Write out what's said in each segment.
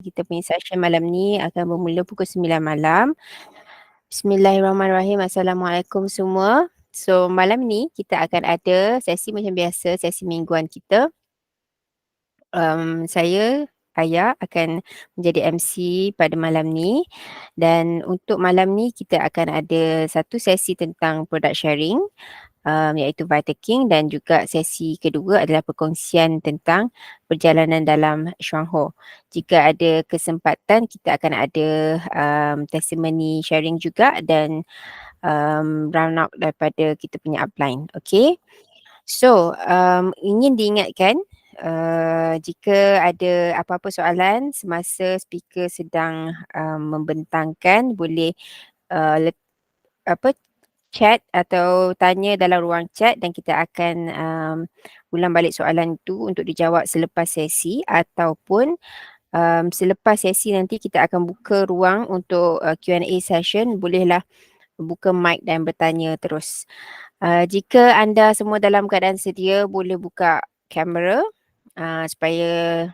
Kita punya session malam ni akan bermula pukul 9 malam. Bismillahirrahmanirrahim. Assalamualaikum semua. So malam ni kita akan ada sesi macam biasa, sesi mingguan kita. Saya Aya akan menjadi MC pada malam ni, dan untuk malam ni kita akan ada satu sesi tentang product sharing, iaitu Vitaking, dan juga sesi kedua adalah perkongsian tentang perjalanan dalam Shuangho. Jika ada kesempatan kita akan ada testimony sharing juga, dan round up daripada kita punya upline. Okay. So, ingin diingatkan, jika ada apa-apa soalan semasa speaker sedang membentangkan, boleh chat atau tanya dalam ruang chat, dan kita akan ulang balik soalan itu untuk dijawab selepas sesi, ataupun selepas sesi nanti kita akan buka ruang untuk Q&A session. Bolehlah buka mic dan bertanya terus. Jika anda semua dalam keadaan sedia, boleh buka kamera supaya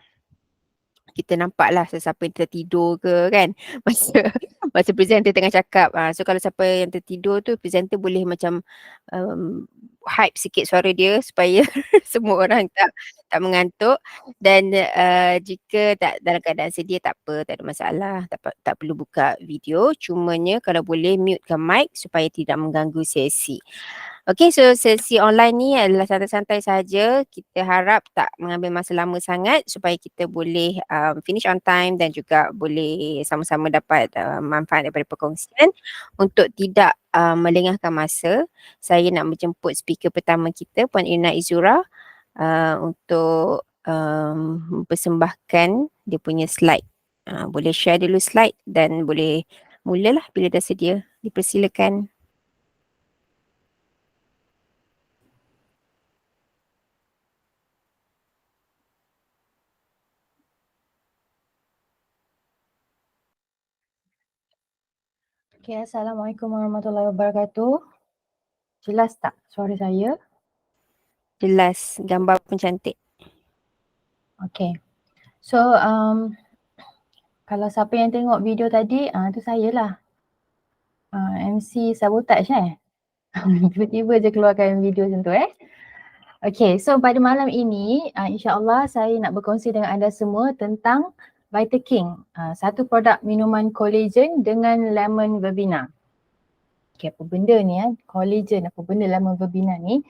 kita nampak lah sesiapa yang tertidur ke kan masa presenter tengah cakap. So kalau siapa yang tertidur tu, presenter boleh macam hype sikit suara dia supaya semua orang tak mengantuk. Dan jika tak dalam keadaan sedia, tak apa, tak ada masalah, tak perlu buka video. Cumanya kalau boleh mutekan mic supaya tidak mengganggu sesi. Okay, so sesi online ni adalah santai-santai saja. Kita harap tak mengambil masa lama sangat supaya kita boleh finish on time, dan juga boleh sama-sama dapat manfaat daripada perkongsian. Untuk tidak melengahkan masa, saya nak menjemput speaker pertama kita, Puan Irna Izura, untuk mempersembahkan dia punya slide. Boleh share dulu slide dan boleh mulalah bila dah sedia. Dipersilakan. Okay, Assalamualaikum warahmatullahi wabarakatuh. Jelas tak suara saya? Jelas, gambar pun cantik. Okay. So, kalau siapa yang tengok video tadi, tu saya lah. MC Sabotage Tiba-tiba je keluarkan video macam tu Okay, so pada malam ini, insyaAllah saya nak berkongsi dengan anda semua tentang Vitaking, satu produk minuman collagen dengan lemon verbena. Okay, apa benda ni collagen, apa benda lemon verbena ni?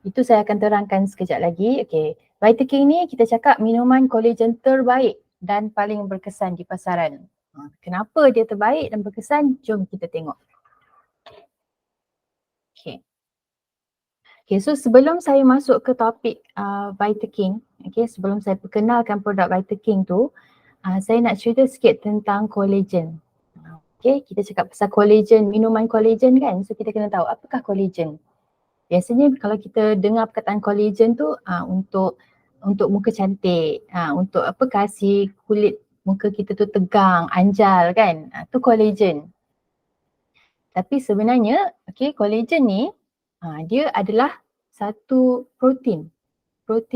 Itu saya akan terangkan sekejap lagi. Okay, Vitaking ni kita cakap minuman collagen terbaik dan paling berkesan di pasaran. Kenapa dia terbaik dan berkesan? Jom kita tengok. Okay. Okay, so sebelum saya masuk ke topik Vitaking, okay, sebelum saya perkenalkan produk Vitaking tu, saya nak cerita sikit tentang collagen. Okay, kita cakap pasal collagen, minuman collagen kan, so kita kena tahu apakah collagen. Biasanya kalau kita dengar perkataan collagen tu untuk muka cantik, untuk apa, kasih kulit muka kita tu tegang, anjal kan, tu collagen. Tapi sebenarnya collagen ni dia adalah satu protein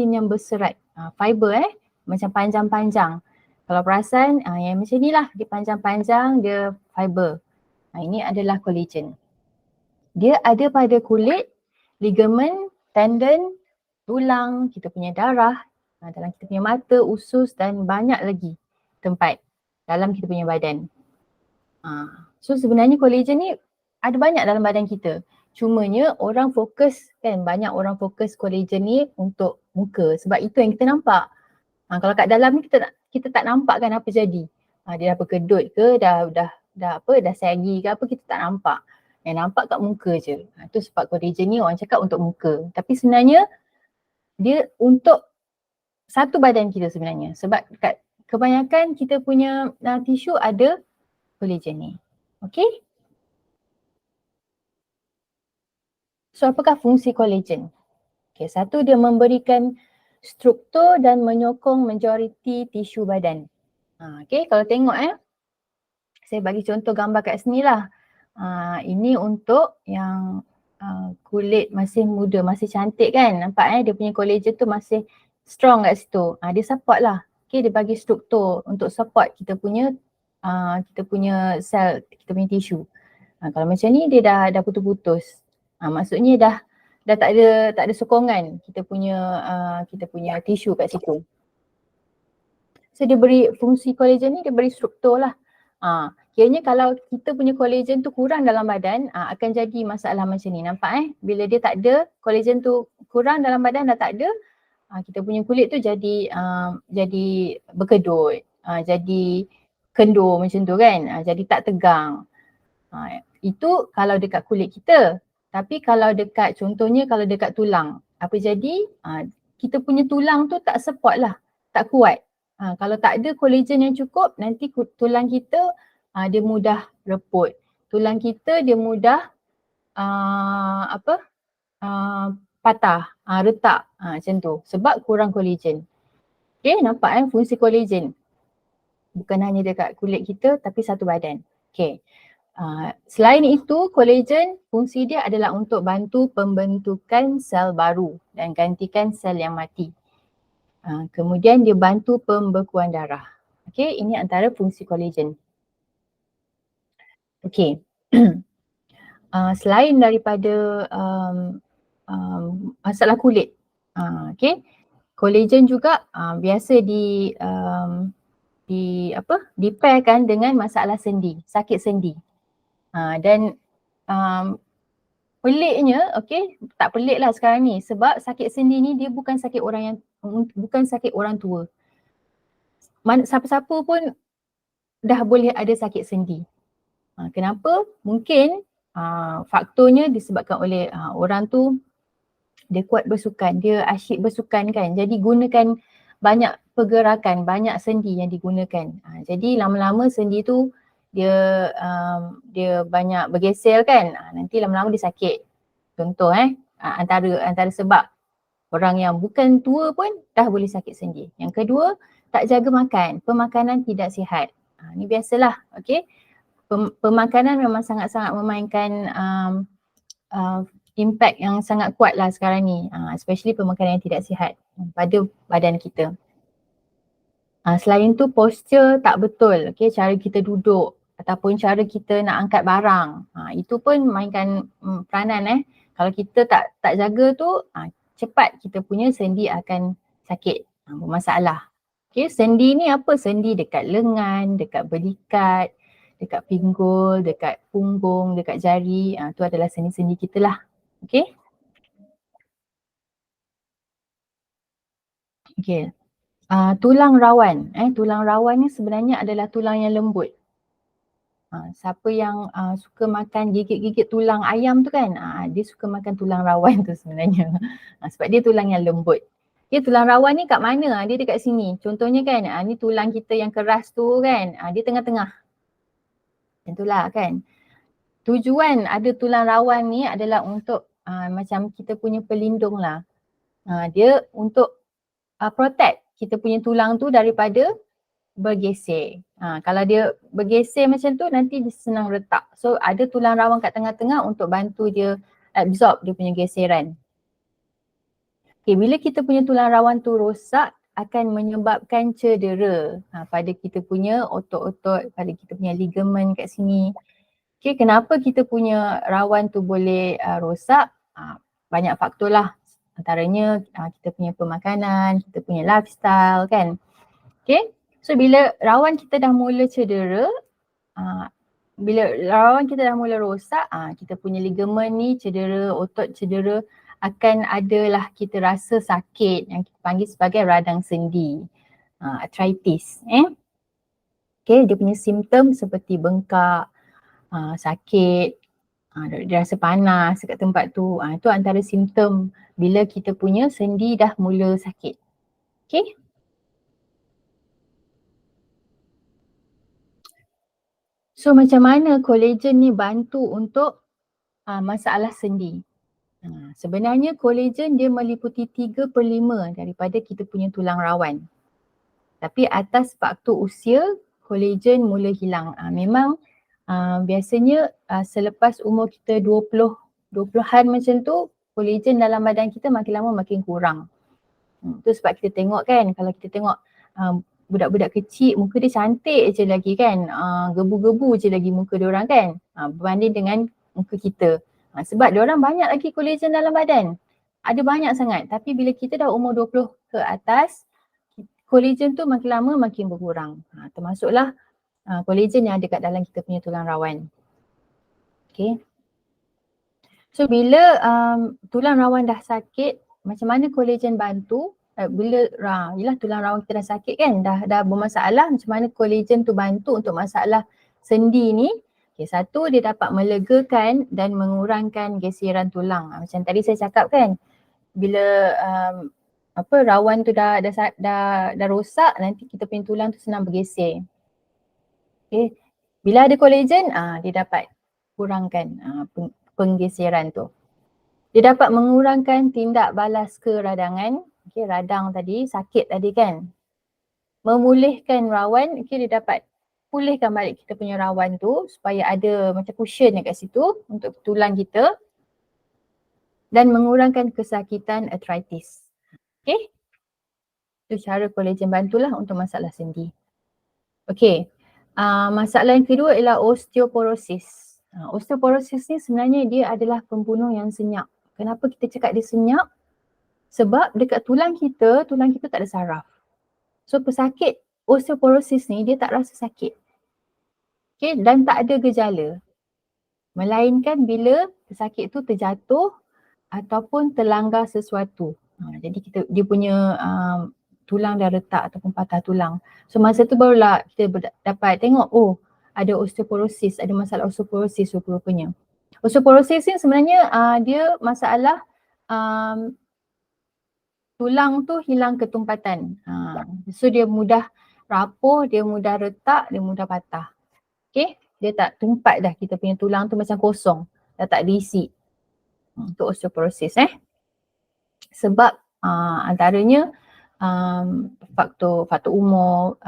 yang berserat, fiber macam panjang-panjang. Kalau perasan yang macam ni lah, dia panjang-panjang, dia fiber. Ini adalah collagen. Dia ada pada kulit, ligamen, tendon, tulang, kita punya darah, dalam kita punya mata, usus dan banyak lagi tempat dalam kita punya badan. So sebenarnya collagen ni ada banyak dalam badan kita. Cumanya orang fokus banyak orang fokus collagen ni untuk muka sebab itu yang kita nampak. Kalau kat dalam ni kita tak nampak kan apa jadi. Dia dah berkedut ke, dah sagi ke apa, kita tak nampak. Yang nampak kat muka je. Itu sebab collagen ni orang cakap untuk muka. Tapi sebenarnya dia untuk satu badan kita sebenarnya. Sebab kat kebanyakan kita punya tisu ada collagen ni. Okay? So apakah fungsi collagen? Okay, satu, dia memberikan struktur dan menyokong majoriti tisu badan. Okay, kalau tengok saya bagi contoh gambar kat sini lah. Ini untuk yang kulit masih muda, masih cantik kan. Nampak dia punya collagen tu masih strong kat situ. Dia support lah. dia bagi struktur untuk support kita punya sel, kita punya tisu. Kalau macam ni dia dah putus-putus. Maksudnya dah tak ada sokongan kita punya tisu kat situ. So dia beri fungsi collagen ni, dia beri struktur lah. Kiranya kalau kita punya collagen tu kurang dalam badan, akan jadi masalah macam ni. Nampak bila dia tak ada, collagen tu kurang dalam badan dah tak ada, kita punya kulit tu jadi berkedut, jadi kendur macam tu kan, jadi tak tegang. Itu kalau dekat kulit kita. Tapi kalau dekat, contohnya kalau dekat tulang, apa jadi? Kita punya tulang tu tak support lah, tak kuat. Kalau tak ada collagen yang cukup, nanti tulang kita dia mudah reput. Tulang kita dia mudah patah, retak macam tu sebab kurang collagen. Okay, nampak fungsi collagen. Bukan hanya dekat kulit kita tapi satu badan. Okay. Selain itu, collagen fungsi dia adalah untuk bantu pembentukan sel baru dan gantikan sel yang mati. Kemudian dia bantu pembekuan darah. Okay, ini antara fungsi collagen. Okay. Selain daripada masalah kulit, okay, collagen juga biasa dipairkan dengan masalah sendi, sakit sendi. Dan peliknya, okay, tak pelik lah sekarang ni sebab sakit sendi ni dia bukan sakit orang tua. Siapa-siapa pun dah boleh ada sakit sendi. Kenapa? Mungkin faktornya disebabkan oleh orang tu dia kuat bersukan, dia asyik bersukan kan, jadi gunakan banyak pergerakan, banyak sendi yang digunakan. Jadi lama-lama sendi tu dia banyak bergeser kan, nanti lama-lama dia sakit. Contoh antara sebab orang yang bukan tua pun dah boleh sakit sendi. Yang kedua, tak jaga makan, pemakanan tidak sihat. Ni biasalah, okay. Pemakanan memang sangat-sangat memainkan impact yang sangat kuat lah sekarang ni, especially pemakanan yang tidak sihat pada badan kita. Selain tu posture tak betul, okay, cara kita duduk ataupun cara kita nak angkat barang, itu pun mainkan peranan. Kalau kita tak jaga tu, cepat kita punya sendi akan sakit, bermasalah. Okay, sendi ni apa? Sendi dekat lengan, dekat belikat, dekat pinggul, dekat punggung, dekat jari, tu adalah sendi-sendi kita lah. Okay. Okay. Tulang rawan. Tulang rawan ni sebenarnya adalah tulang yang lembut. Siapa yang suka makan gigit-gigit tulang ayam tu kan, dia suka makan tulang rawan tu sebenarnya. Sebab dia tulang yang lembut. Okay, tulang rawan ni kat mana? Dia dekat sini. Contohnya kan, ni tulang kita yang keras tu kan, dia tengah-tengah. Macam itulah kan. Tujuan ada tulang rawan ni adalah untuk macam kita punya pelindung lah. Dia untuk protect kita punya tulang tu daripada bergeser. Kalau dia bergeser macam tu nanti dia senang retak. So ada tulang rawan kat tengah-tengah untuk bantu dia absorb dia punya geseran. Okay, bila kita punya tulang rawan tu rosak akan menyebabkan cedera pada kita punya otot-otot, pada kita punya ligament kat sini. Okay, kenapa kita punya rawan tu boleh rosak? Banyak faktor lah. Antaranya kita punya pemakanan, kita punya lifestyle kan. Okay, so bila rawan kita dah mula cedera, bila rawan kita dah mula rosak, kita punya ligament ni cedera, otot cedera, akan adalah kita rasa sakit yang kita panggil sebagai radang sendi, arthritis. Okay, dia punya simptom seperti bengkak, sakit, dia rasa panas dekat tempat tu. Itu antara simptom bila kita punya sendi dah mula sakit. Okay. So macam mana collagen ni bantu untuk masalah sendi? Sebenarnya collagen dia meliputi 3/5 daripada kita punya tulang rawan. Tapi atas faktor usia, collagen mula hilang. Memang biasanya selepas umur kita 20-an macam tu, collagen dalam badan kita makin lama makin kurang. Itu sebab kita tengok kan, kalau kita tengok budak-budak kecil muka dia cantik je lagi kan, gebu-gebu je lagi muka dia orang kan, berbanding dengan muka kita. Sebab dia orang banyak lagi kolagen dalam badan. Ada banyak sangat, tapi bila kita dah umur 20 ke atas, kolagen tu makin lama makin berkurang. Termasuklah kolagen yang ada kat dalam kita punya tulang rawan. Okay. So bila tulang rawan dah sakit, macam mana kolagen bantu? Bila yelah tulang rawan kita dah sakit kan, dah bermasalah, macam mana kolagen tu bantu untuk masalah sendi ni? Okay, satu, dia dapat melegakan dan mengurangkan geseran tulang. Macam tadi saya cakap kan, bila rawan tu dah rosak, nanti kita punya tulang tu senang bergeser. Okay. Bila ada kolagen, dia dapat kurangkan penggeseran tu. Dia dapat mengurangkan tindak balas keradangan. Okay, radang tadi, sakit tadi kan. Memulihkan rawan, okay, dia dapat pulihkan balik kita punya rawan tu supaya ada macam cushion kat situ untuk tulang kita. Dan mengurangkan kesakitan arthritis. Okay. Itu cara kolagen bantulah untuk masalah sendi. Okay. Masalah yang kedua ialah osteoporosis. Osteoporosis ni sebenarnya dia adalah pembunuh yang senyap. Kenapa kita cakap dia senyap? Sebab dekat tulang kita tak ada saraf. So pesakit osteoporosis ni dia tak rasa sakit. Okay, dan tak ada gejala. Melainkan bila pesakit tu terjatuh ataupun terlanggar sesuatu. Jadi dia punya tulang dah retak ataupun patah tulang. So masa tu barulah kita dapat tengok, ada osteoporosis, ada masalah osteoporosis rupa-rupanya. Osteoporosis ni sebenarnya dia masalah tulang tu hilang ketumpatan. So dia mudah rapuh, dia mudah retak, dia mudah patah. Okay, dia tak tumpat dah, kita punya tulang tu macam kosong, dah tak diisi. Itu osteoporosis Sebab antaranya faktor umur,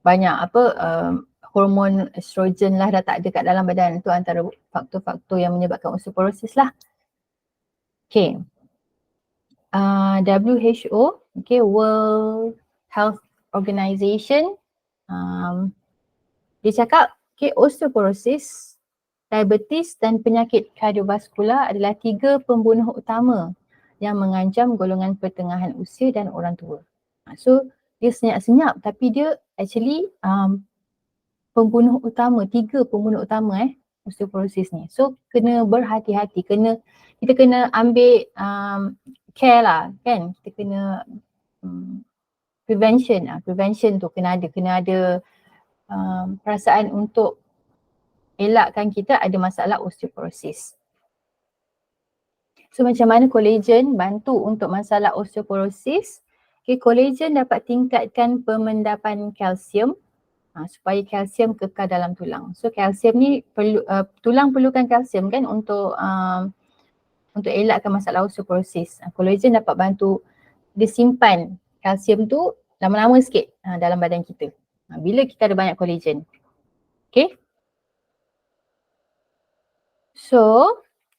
banyak hormon estrogen lah dah tak ada kat dalam badan. Itu antara faktor-faktor yang menyebabkan osteoporosis lah. Okay. WHO, okay, World Health Organization, dia cakap osteoporosis, diabetes dan penyakit kardiovaskular adalah 3 pembunuh utama yang mengancam golongan pertengahan usia dan orang tua. So dia senyap-senyap tapi dia actually pembunuh utama, 3 pembunuh utama osteoporosis ni. So kena berhati-hati, kita kena ambil care lah kan, kita kena prevention tu kena ada perasaan untuk elakkan kita ada masalah osteoporosis. So macam mana kolagen bantu untuk masalah osteoporosis? Okay, kolagen dapat tingkatkan pemendapan kalsium supaya kalsium kekal dalam tulang. So kalsium ni tulang perlukan kalsium kan untuk elakkan masalah osteoporosis. Kolagen dapat bantu dia simpan kalsium tu lama-lama sikit dalam badan kita. Bila kita ada banyak kolagen. Okay. So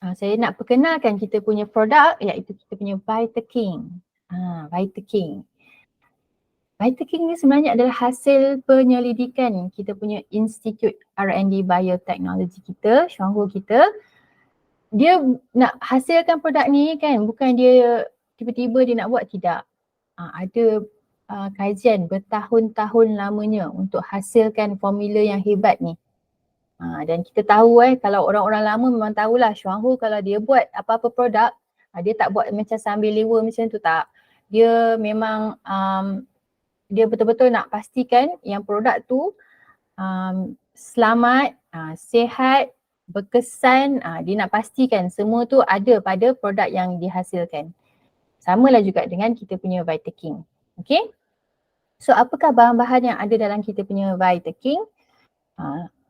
saya nak perkenalkan kita punya produk iaitu kita punya Vitaking. Vitaking. Vitaking ni sebenarnya adalah hasil penyelidikan kita punya Institute R&D Biotechnology kita, Chuanghua kita. Dia nak hasilkan produk ni kan, bukan dia tiba-tiba dia nak buat, tidak. Ada kajian bertahun-tahun lamanya untuk hasilkan formula yang hebat ni. Dan kita tahu kalau orang-orang lama memang tahulah Chuanghua kalau dia buat apa-apa produk, dia tak buat macam sambil lewa macam tu, tak. Dia memang dia betul-betul nak pastikan yang produk tu selamat, sihat, berkesan. Dia nak pastikan semua tu ada pada produk yang dihasilkan. Samalah juga dengan kita punya Vitaking. Okay. So apakah bahan-bahan yang ada dalam kita punya Vitaking?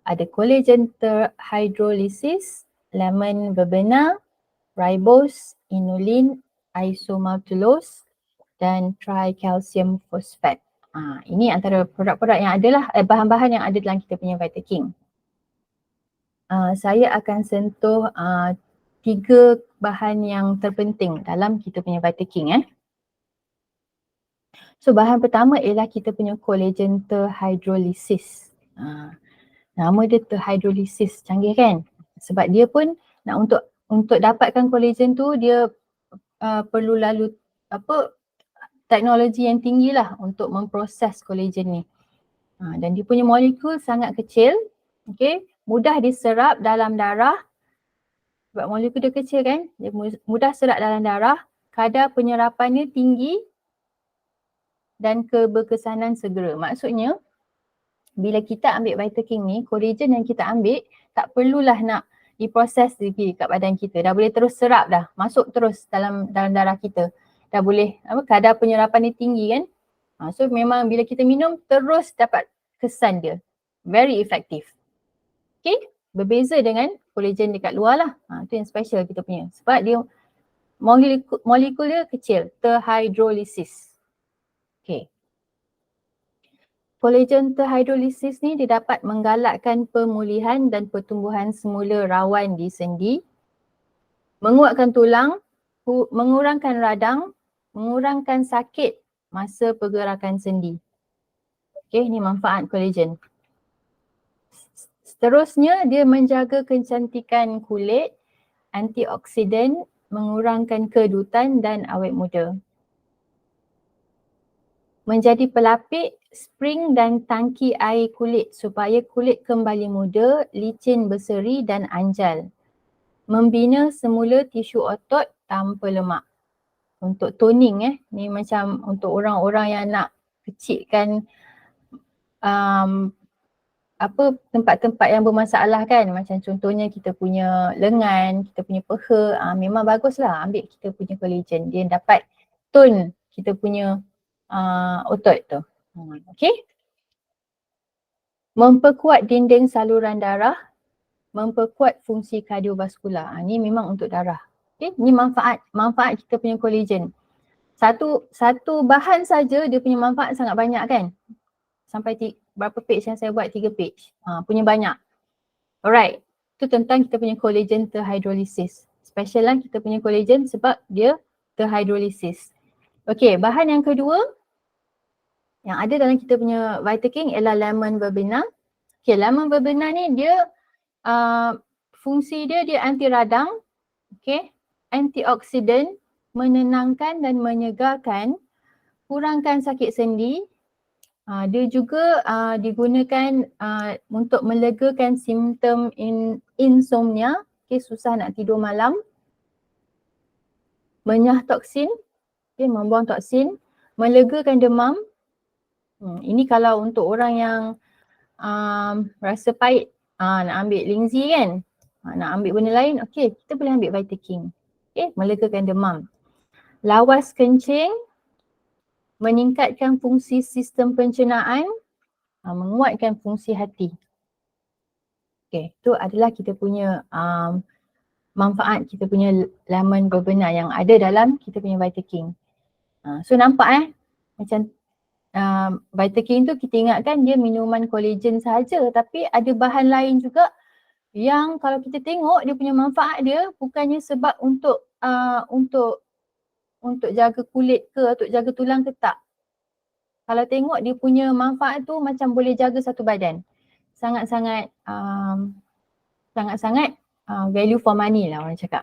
Ada collagen terhydrolysis, lemon verbena, ribose, inulin, isomaltulose dan tricalcium phosphate. Ini antara produk-produk yang adalah bahan-bahan yang ada dalam kita punya Vitaking. Saya akan sentuh 3 bahan yang terpenting dalam kita punya Vitaking. So bahan pertama ialah kita punya collagen terhydrolysis. Nama dia terhydrolysis, canggih kan? Sebab dia pun nak untuk dapatkan collagen tu dia perlu lalu teknologi yang tinggi lah untuk memproses collagen ni. Dan dia punya molekul sangat kecil, okay, mudah diserap dalam darah. Sebab molekul dia kecil kan, dia mudah serap dalam darah, kadar penyerapannya tinggi dan keberkesanan segera. Maksudnya bila kita ambil Vitaking ni, collagen yang kita ambil tak perlulah nak diproses lagi kat badan kita. Dah boleh terus serap dah, masuk terus dalam darah kita. Dah boleh, kadar penyerapan dia tinggi kan. So memang bila kita minum terus dapat kesan dia. Very effective. Okay, berbeza dengan collagen dekat luar lah. Tu yang special kita punya. Sebab dia molekul dia kecil, terhydrolysis. Okay. Collagen terhydrolysis ni dia dapat menggalakkan pemulihan dan pertumbuhan semula rawan di sendi, menguatkan tulang, mengurangkan radang, mengurangkan sakit masa pergerakan sendi. Okay, ni manfaat collagen. Seterusnya dia menjaga kecantikan kulit, antioksidan, mengurangkan kedutan dan awet muda. Menjadi pelapik spring dan tangki air kulit supaya kulit kembali muda, licin berseri dan anjal. Membina semula tisu otot tanpa lemak. Untuk toning ni macam untuk orang-orang yang nak kecilkan tempat-tempat yang bermasalah kan, macam contohnya kita punya lengan, kita punya peha, memang baguslah ambil kita punya collagen, dia dapat tone kita punya otot tu. Okay. Memperkuat dinding saluran darah, memperkuat fungsi kardiovaskular. Ni memang untuk darah. Okay. Ni manfaat kita punya collagen. Satu bahan saja dia punya manfaat sangat banyak kan. Sampai berapa page yang saya buat? 3 page. Punya banyak. Alright. Itu tentang kita punya collagen terhydrolysis. Special lah kita punya collagen sebab dia terhydrolysis. Okay, bahan yang kedua yang ada dalam kita punya Vitaking ialah lemon verbena. Okay, lemon verbena ni dia fungsi dia anti radang, okay, antioksidan, menenangkan dan menyegarkan, kurangkan sakit sendi. Dia juga digunakan untuk melegakan simptom insomnia, okay, susah nak tidur malam. Menyah toksin, okay, membuang toksin, melegakan demam. Ini kalau untuk orang yang rasa pahit, nak ambil Lingzi kan, nak ambil benda lain, okay, kita boleh ambil Vitaking. Okay, melegakan demam. Lawas kencing, meningkatkan fungsi sistem pencernaan, menguatkan fungsi hati. Okay, itu adalah kita punya manfaat kita punya lemon verbena yang ada dalam kita punya Vitaking. So nampak macam Vitaking tu kita ingatkan dia minuman collagen sahaja, tapi ada bahan lain juga yang kalau kita tengok dia punya manfaat dia bukannya sebab untuk jaga kulit ke, untuk jaga tulang ke, tak. Kalau tengok dia punya manfaat tu macam boleh jaga satu badan. Sangat-sangat value for money lah orang cakap.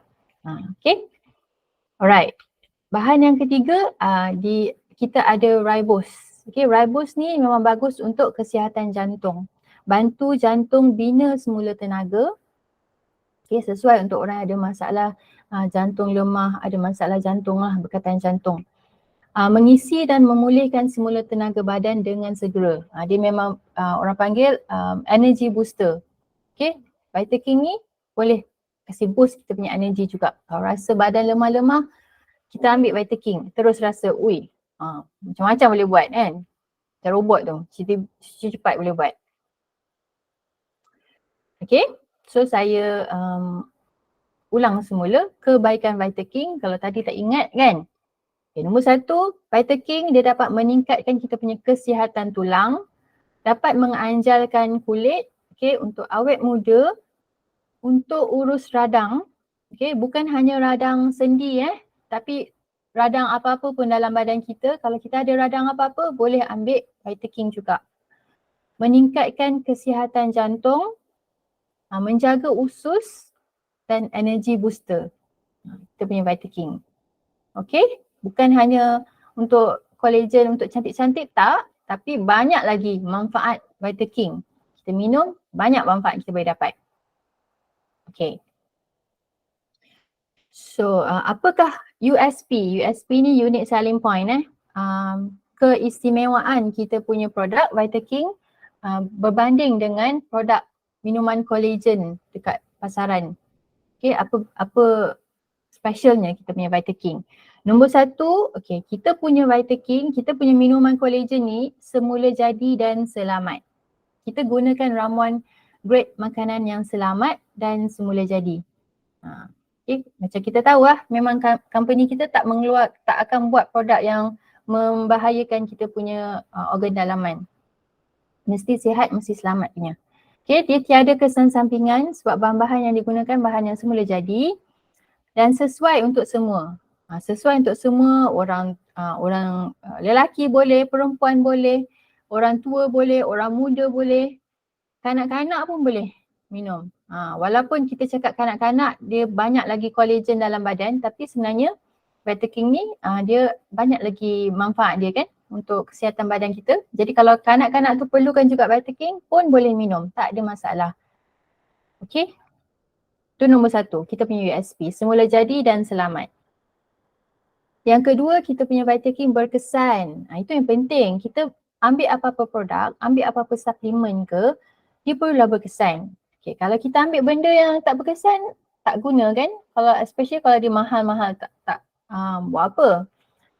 Okay. Alright. Bahan yang ketiga kita ada ribose. Okay, ribose ni memang bagus untuk kesihatan jantung. Bantu jantung bina semula tenaga. Okay, sesuai untuk orang yang ada masalah jantung lemah, ada masalah jantung lah, berkaitan jantung. Mengisi dan memulihkan semula tenaga badan dengan segera. Dia memang orang panggil energy booster. Okay, Vitaking ni boleh kasih boost kita punya energy juga. Kalau rasa badan lemah-lemah, kita ambil Vitaking, terus rasa, macam-macam boleh buat kan. Macam robot tu, cepat boleh buat. Okay, so saya ulang semula kebaikan Vitaking. Kalau tadi tak ingat kan. Okay, nombor 1, Vitaking dia dapat meningkatkan kita punya kesihatan tulang, dapat menganjalkan kulit, okay, untuk awet muda, untuk urus radang, okay, bukan hanya radang sendi tapi radang apa-apa pun dalam badan kita, kalau kita ada radang apa-apa boleh ambil Vitaking juga. Meningkatkan kesihatan jantung, menjaga usus dan energy booster. Kita punya Vitaking. Okay, bukan hanya untuk collagen untuk cantik-cantik tak, tapi banyak lagi manfaat Vitaking. Kita minum, banyak manfaat kita boleh dapat. Okay. So, apakah USP? USP ni unique selling point keistimewaan kita punya produk Vitaking berbanding dengan produk minuman collagen dekat pasaran. Okay, apa specialnya kita punya Vitaking? Nombor satu, okay, kita punya Vitaking, kita punya minuman collagen ni semula jadi dan selamat. Kita gunakan ramuan grade makanan yang selamat dan semula jadi. Okay, macam kita tahu memang company kita tak akan buat produk yang membahayakan kita punya organ dalaman. Mesti sihat, mesti selamat punya. Okay, dia tiada kesan sampingan sebab bahan-bahan yang digunakan bahan yang semula jadi dan sesuai untuk semua. Sesuai untuk semua, orang lelaki boleh, perempuan boleh, orang tua boleh, orang muda boleh, kanak-kanak pun boleh minum. Walaupun kita cakap kanak-kanak dia banyak lagi collagen dalam badan, tapi sebenarnya Vitaking ni dia banyak lagi manfaat dia kan untuk kesihatan badan kita. Jadi kalau kanak-kanak tu perlukan juga Vitaking pun boleh minum, tak ada masalah. Okay, tu nombor satu, kita punya USP, semula jadi dan selamat. Yang kedua, kita punya Vitaking berkesan. Itu yang penting. Kita ambil apa-apa produk, ambil apa-apa suplemen ke, dia perlulah berkesan. Okay, kalau kita ambil benda yang tak berkesan, tak guna kan? Kalau especially kalau dia mahal-mahal tak buat apa.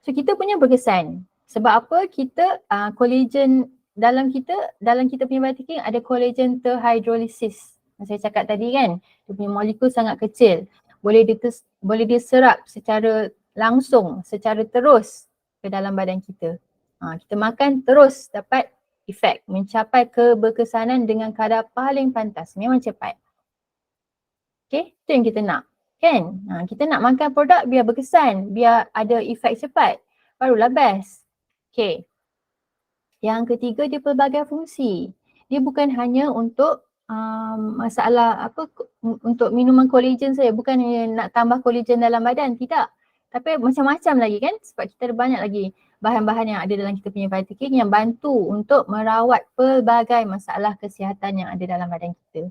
So kita punya berkesan. Sebab apa? Kita collagen dalam kita punya Vitaking ada collagen terhidrolisis. Saya cakap tadi kan, dia punya molekul sangat kecil. Boleh diserap secara langsung, secara terus ke dalam badan kita. Kita makan terus dapat efek, mencapai keberkesanan dengan kadar paling pantas, memang cepat. Okay, itu yang kita nak. Kan? Kita nak makan produk biar berkesan, biar ada efek cepat, barulah best. Okay. Yang ketiga, dia pelbagai fungsi. Dia bukan hanya untuk masalah untuk minuman collagen saja, bukan hanya nak tambah collagen dalam badan, tidak. Tapi macam-macam lagi kan, sebab kita ada banyak lagi bahan-bahan yang ada dalam kita punya Vitaking yang bantu untuk merawat pelbagai masalah kesihatan yang ada dalam badan kita.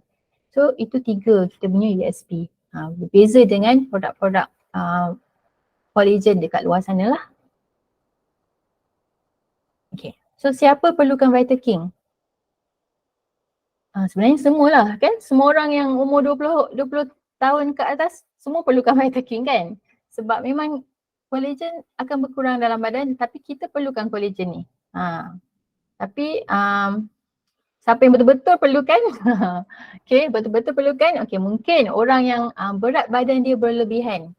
So itu tiga kita punya USP. Berbeza dengan produk-produk collagen dekat luar sana lah. Okay. So siapa perlukan Vitaking? Sebenarnya semualah kan, semua orang yang umur 20 tahun ke atas semua perlukan Vitaking kan. Sebab memang collagen akan berkurang dalam badan, tapi kita perlukan collagen ni. Tapi siapa yang betul-betul perlukan? Okay, betul-betul perlukan. Okay, mungkin orang yang berat badan dia berlebihan.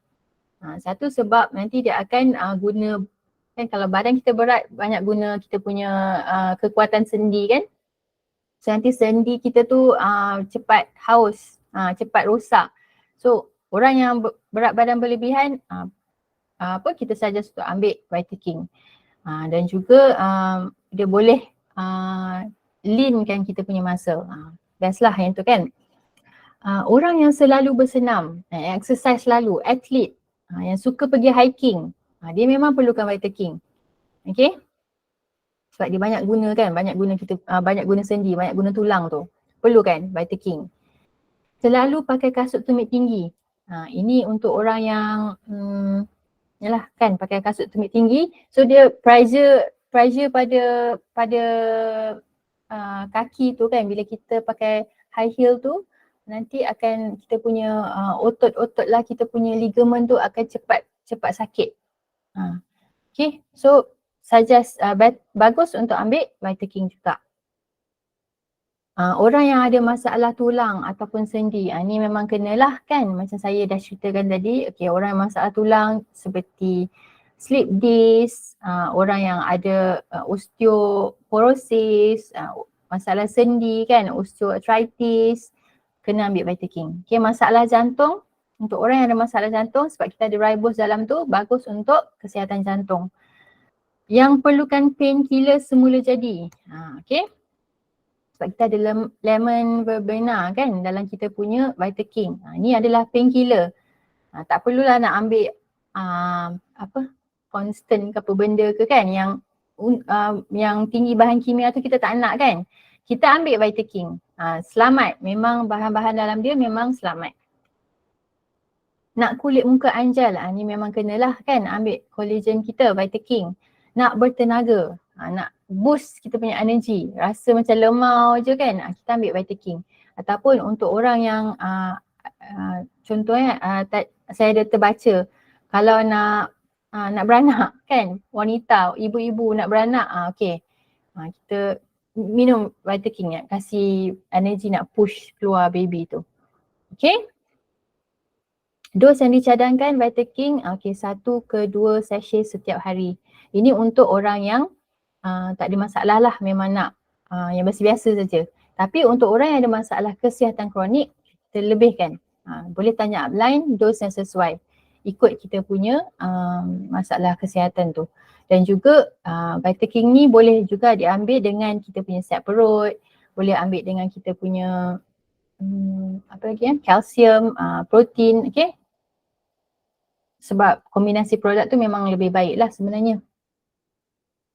Satu sebab nanti dia akan guna, kan kalau badan kita berat banyak guna kita punya kekuatan sendi kan. So nanti sendi kita tu cepat haus, cepat rosak. So orang yang berat badan berlebihan kita suggest untuk ambil Vitaking. Dan juga dia boleh leankan kita punya muscle. Best lah yang tu kan. Orang yang selalu bersenam, exercise selalu, atlet, yang suka pergi hiking, dia memang perlukan Vitaking. Okay. Sebab dia banyak guna kan, banyak guna sendi, banyak guna tulang tu. Perlu kan Vitaking. Selalu pakai kasut tumit tinggi. Ini untuk orang yang yalah kan pakai kasut tumit tinggi. So dia pressure pada kaki tu kan, bila kita pakai high heel tu nanti akan kita punya otot-otot lah, kita punya ligament tu akan cepat sakit. Okay, so suggest bagus untuk ambil Vitaking juga. Orang yang ada masalah tulang ataupun sendi, ni memang kenalah kan, macam saya dah ceritakan tadi. Okay, orang yang masalah tulang seperti slip disc, orang yang ada osteoporosis, masalah sendi kan, osteoarthritis, kena ambil Vitaking. Okay, masalah jantung, Untuk orang yang ada masalah jantung, sebab kita ada ribose dalam tu, bagus untuk kesihatan jantung. Yang perlukan painkiller semula jadi. Okay. Sebab kita ada lemon verbena kan dalam kita punya Vitaking. Ni adalah painkiller. Tak perlulah nak ambil constant ke apa benda ke kan yang tinggi bahan kimia tu kita tak nak kan. Kita ambil Vitaking. Selamat. Memang bahan-bahan dalam dia memang selamat. Nak kulit muka anjal, ni memang kenalah kan ambil collagen kita, Vitaking. Nak bertenaga, nak boost kita punya energy, rasa macam lemau je kan, kita ambil Vitaking. Ataupun untuk orang yang contohnya saya ada terbaca, kalau nak beranak kan, wanita, ibu-ibu nak beranak, okay. Kita minum Vitaking ya, kasih energy nak push keluar baby tu. Okay. Dos yang dicadangkan Vitaking 1 ke 2 sachet setiap hari. Ini untuk orang yang tak ada masalah lah, memang nak yang biasa-biasa saja. Tapi untuk orang yang ada masalah kesihatan kronik, kita lebihkan. Boleh tanya upline dos yang sesuai ikut kita punya masalah kesihatan tu. Dan juga Vitaking ni boleh juga diambil dengan kita punya set perut, boleh ambil dengan kita punya kalsium, protein, okay. Sebab kombinasi produk tu memang lebih baik lah sebenarnya.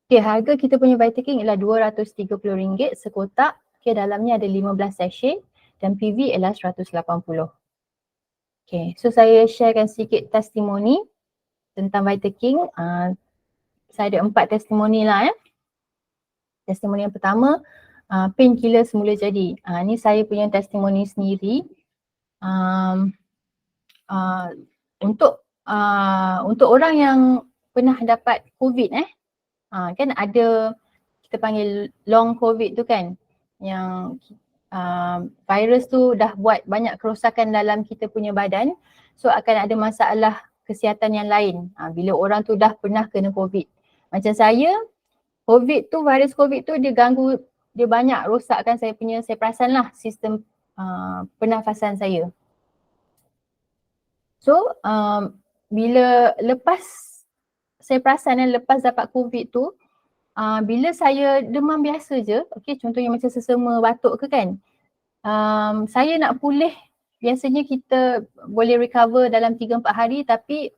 Okay, harga kita punya Vitaking ialah RM230 sekotak. Okay, dalamnya ada 15 sachet dan PV ialah 180. Okay, so saya sharekan sikit testimoni tentang Vitaking. Saya ada 4 testimoni lah ya. Testimoni yang pertama, painkiller semula jadi. Ni saya punya testimoni sendiri. Untuk orang yang pernah dapat COVID kan ada kita panggil long COVID tu kan, yang virus tu dah buat banyak kerosakan dalam kita punya badan, so akan ada masalah kesihatan yang lain bila orang tu dah pernah kena COVID. Macam saya, virus COVID tu dia ganggu, dia banyak rosakkan saya perasan lah sistem pernafasan saya. So bila lepas saya perasan lepas dapat COVID tu, bila saya demam biasa je, okay, contohnya macam sesama batuk ke kan, saya nak pulih, biasanya kita boleh recover dalam 3-4 hari, tapi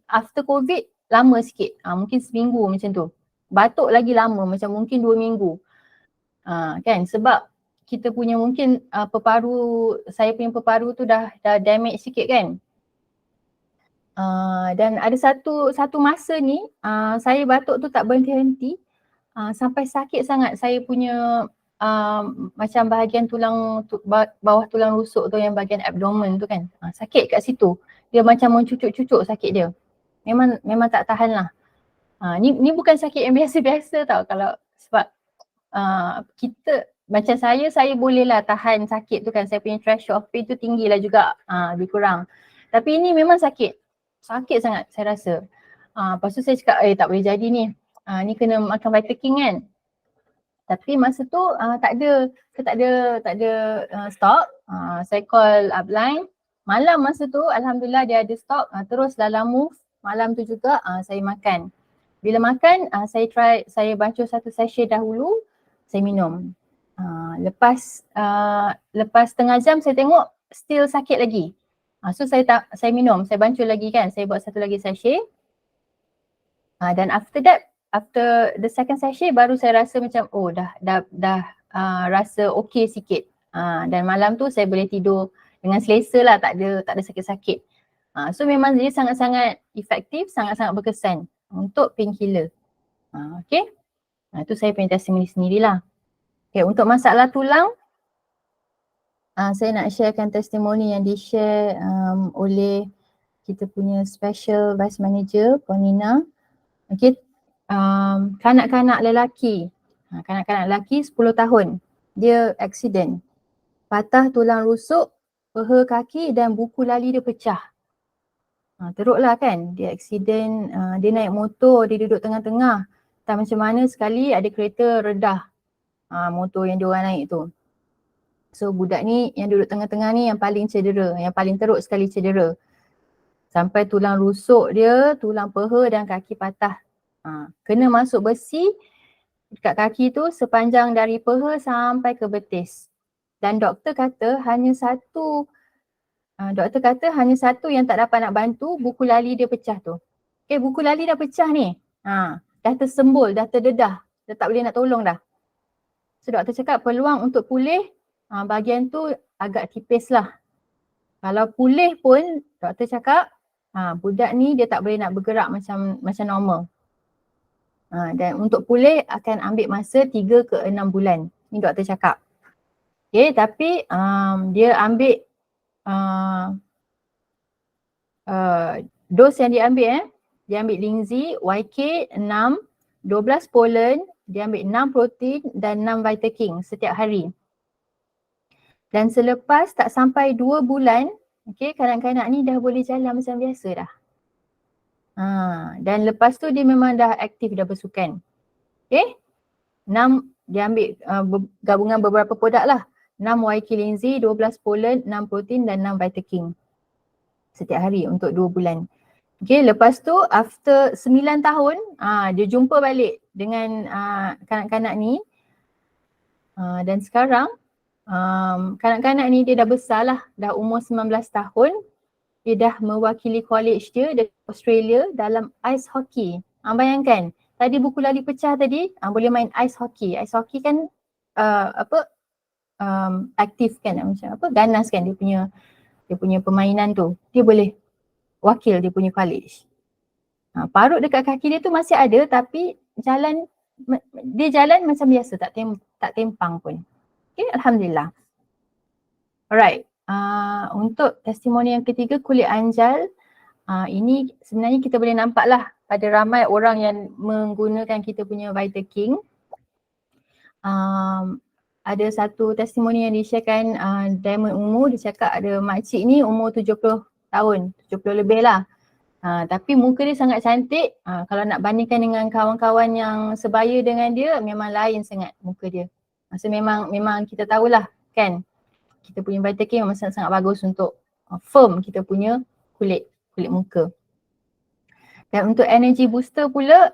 after COVID lama sikit, mungkin seminggu macam tu. Batuk lagi lama, macam mungkin 2 minggu. Kan, sebab kita punya mungkin saya punya peparu tu dah damage sikit kan. Dan ada satu masa ni saya batuk tu tak berhenti-henti sampai sakit sangat saya punya macam bahagian tulang bawah tulang rusuk tu, yang bahagian abdomen tu kan, sakit kat situ. Dia macam mencucuk-cucuk sakit dia. Memang tak tahan lah. Ni bukan sakit yang biasa-biasa tau, kalau sebab kita macam saya boleh lah tahan sakit tu kan, saya punya threshold of pain tu tinggi lah juga, lebih kurang. Tapi ini memang sakit sangat saya rasa. Lepas tu saya cakap tak boleh jadi ni. Ni kena makan Vitaking kan. Tapi masa tu tak ada stok. Saya call upline. Malam masa tu alhamdulillah dia ada stok. Terus dalam move malam tu juga saya makan. Bila makan saya basuh 1 sachet dahulu, saya minum. Lepas setengah jam saya tengok still sakit lagi. So saya minum, saya bancuh lagi kan, saya buat 1 lagi sachet. Dan after the second sachet baru saya rasa macam dah rasa okey sikit. Dan malam tu saya boleh tidur dengan selesa lah, tak ada sakit-sakit. So memang dia sangat-sangat efektif, sangat-sangat berkesan untuk painkiller. Okay. Itu saya punya testimoni sendirilah. Okay, untuk masalah tulang, saya nak sharekan testimoni yang di-share oleh kita punya special vice manager, Puan Nina. Okay, kanak-kanak lelaki 10 tahun, dia accident, patah tulang rusuk, peha kaki dan buku lali dia pecah. Teruklah kan, dia accident, dia naik motor, dia duduk tengah-tengah, tak macam mana sekali ada kereta redah motor yang diorang naik tu. So budak ni yang duduk tengah-tengah ni yang paling cedera, yang paling teruk sekali cedera. Sampai tulang rusuk dia, tulang peha dan kaki patah. Kena masuk besi dekat kaki tu sepanjang dari peha sampai ke betis. Dan doktor kata hanya satu yang tak dapat nak bantu, buku lali dia pecah tu. Okay, buku lali dah pecah ni. Dah tersembul, dah terdedah, dah tak boleh nak tolong dah. So doktor cakap peluang untuk pulih bahagian tu agak tipis lah. Kalau pulih pun doktor cakap budak ni dia tak boleh nak bergerak macam normal. Dan untuk pulih akan ambil masa 3 ke 6 bulan. Ni doktor cakap. Okay, tapi dia ambil dos yang dia ambil dia ambil Lindsay, YK 6, 12 pollen, dia ambil 6 protein dan 6 Vitaking setiap hari. Dan selepas tak sampai 2 bulan, okay, kanak-kanak ni dah boleh jalan macam biasa dah. Dan lepas tu dia memang dah aktif dah bersukan. Okay, 6 dia ambil gabungan beberapa produk lah. 6 YK Lindsay, 12 pollen, 6 protein dan 6 Vitaking setiap hari untuk 2 bulan. Okay, lepas tu after 9 tahun dia jumpa balik dengan kanak-kanak ni dan sekarang kanak-kanak ni dia dah besar lah, dah umur 19 tahun. Dia dah mewakili college dia di Australia dalam ice hockey. Bayangkan, tadi buku lali pecah tadi boleh main ice hockey. Ice hockey kan aktif kan, macam ganas kan dia punya permainan tu. Dia boleh wakil dia punya college. Parut dekat kaki dia tu masih ada tapi dia jalan macam biasa, tak tempang pun. Okay, Alhamdulillah. Alright, untuk testimoni yang ketiga, kulit anjal. Ini sebenarnya kita boleh nampak lah pada ramai orang yang menggunakan kita punya Vitaking. Ada satu testimoni yang di-sharekan Diamond Umu, dia cakap ada makcik ni umur 70 tahun, 70 lebih lah. Tapi muka dia sangat cantik. Kalau nak bandingkan dengan kawan-kawan yang sebaya dengan dia, memang lain sangat muka dia. So memang kita tahulah kan, kita punya Vitaking memang sangat bagus untuk firm kita punya kulit muka. Dan untuk energy booster pula,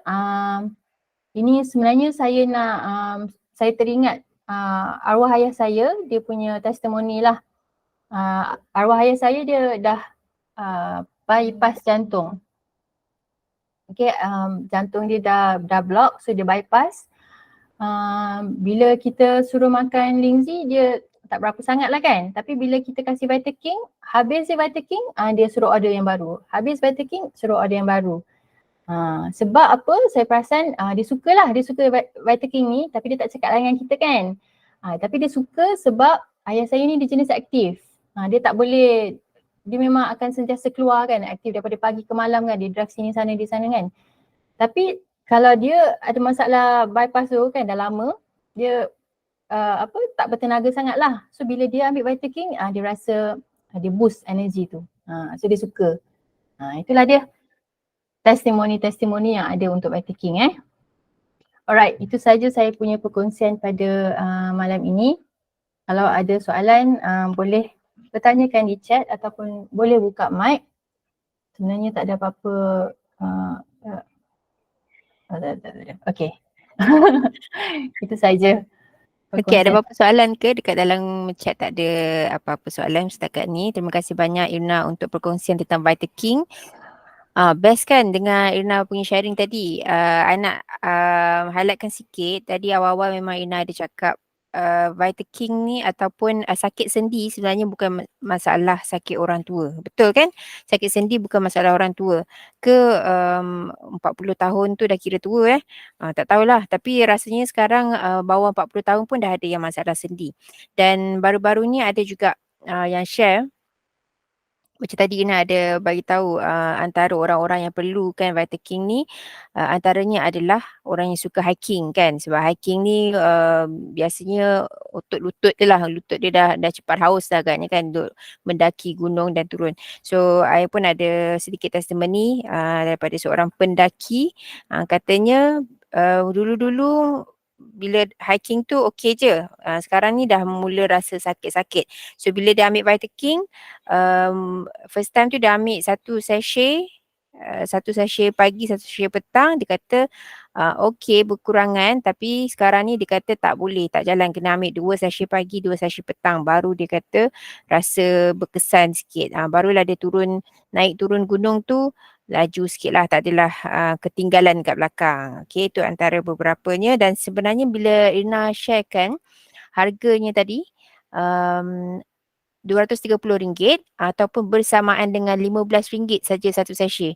ini sebenarnya saya teringat arwah ayah saya, dia punya testimoni lah. Arwah ayah saya dia dah bypass jantung. Okay, jantung dia dah block, so dia bypass. Bila kita suruh makan Lindsay, dia tak berapa sangat lah kan. Tapi bila kita kasih Vitaking, habis dia Vitaking, dia suruh order yang baru. Habis Vitaking, suruh order yang baru. Sebab apa? Saya perasan dia suka Vitaking ni, tapi dia tak cakap dengan kita kan. Tapi dia suka sebab ayah saya ni dia jenis aktif. Dia tak boleh, dia memang akan sentiasa keluar kan, aktif daripada pagi ke malam kan, dia drive sini sana di sana kan. Tapi kalau dia ada masalah bypass tu kan dah lama, dia tak bertenaga sangat lah. So bila dia ambil Vitaking, dia rasa dia boost energy tu. So dia suka. Itulah dia testimoni-testimoni yang ada untuk Vitaking. Alright, itu saja saya punya perkongsian pada malam ini. Kalau ada soalan boleh bertanyakan di chat ataupun boleh buka mic. Sebenarnya tak ada apa-apa. Okay. Itu saja. Okey, ada apa-apa soalan ke dekat dalam chat? Tak ada apa-apa soalan setakat ni. Terima kasih banyak Irna untuk perkongsian tentang Vitaking. Best kan dengan Irna punya sharing tadi. I nak highlightkan sikit. Tadi awal-awal memang Irna ada cakap Vitaking ni ataupun sakit sendi sebenarnya bukan masalah sakit orang tua. Betul kan? Sakit sendi bukan masalah orang tua. Ke 40 tahun tu dah kira tua tak tahulah. Tapi rasanya sekarang bawah 40 tahun pun dah ada yang masalah sendi. Dan baru-baru ni ada juga yang share macam tadi Ina ada bagi tahu antara orang-orang yang perlukan Vitaking ni antaranya adalah orang yang suka hiking kan, sebab hiking ni biasanya otot lutut dia lah, lutut dia dah cepat haus dah agaknya kan, duk mendaki gunung dan turun. So I pun ada sedikit testimoni daripada seorang pendaki, katanya dulu-dulu bila hiking tu okey je. Sekarang ni dah mula rasa sakit-sakit. So bila dia ambil Vitaking, first time tu dia ambil satu sachet pagi, satu sachet petang. Dia kata okey berkurangan, tapi sekarang ni dia kata tak boleh, tak jalan, kena ambil 2 sachet pagi, 2 sachet petang, baru dia kata rasa berkesan sikit. Barulah dia naik turun gunung tu laju sikit lah, tak adalah ketinggalan kat belakang. Okay, itu antara beberapanya. Dan sebenarnya bila Irna sharekan harganya tadi, RM230 ataupun bersamaan dengan RM15 saja satu sachet.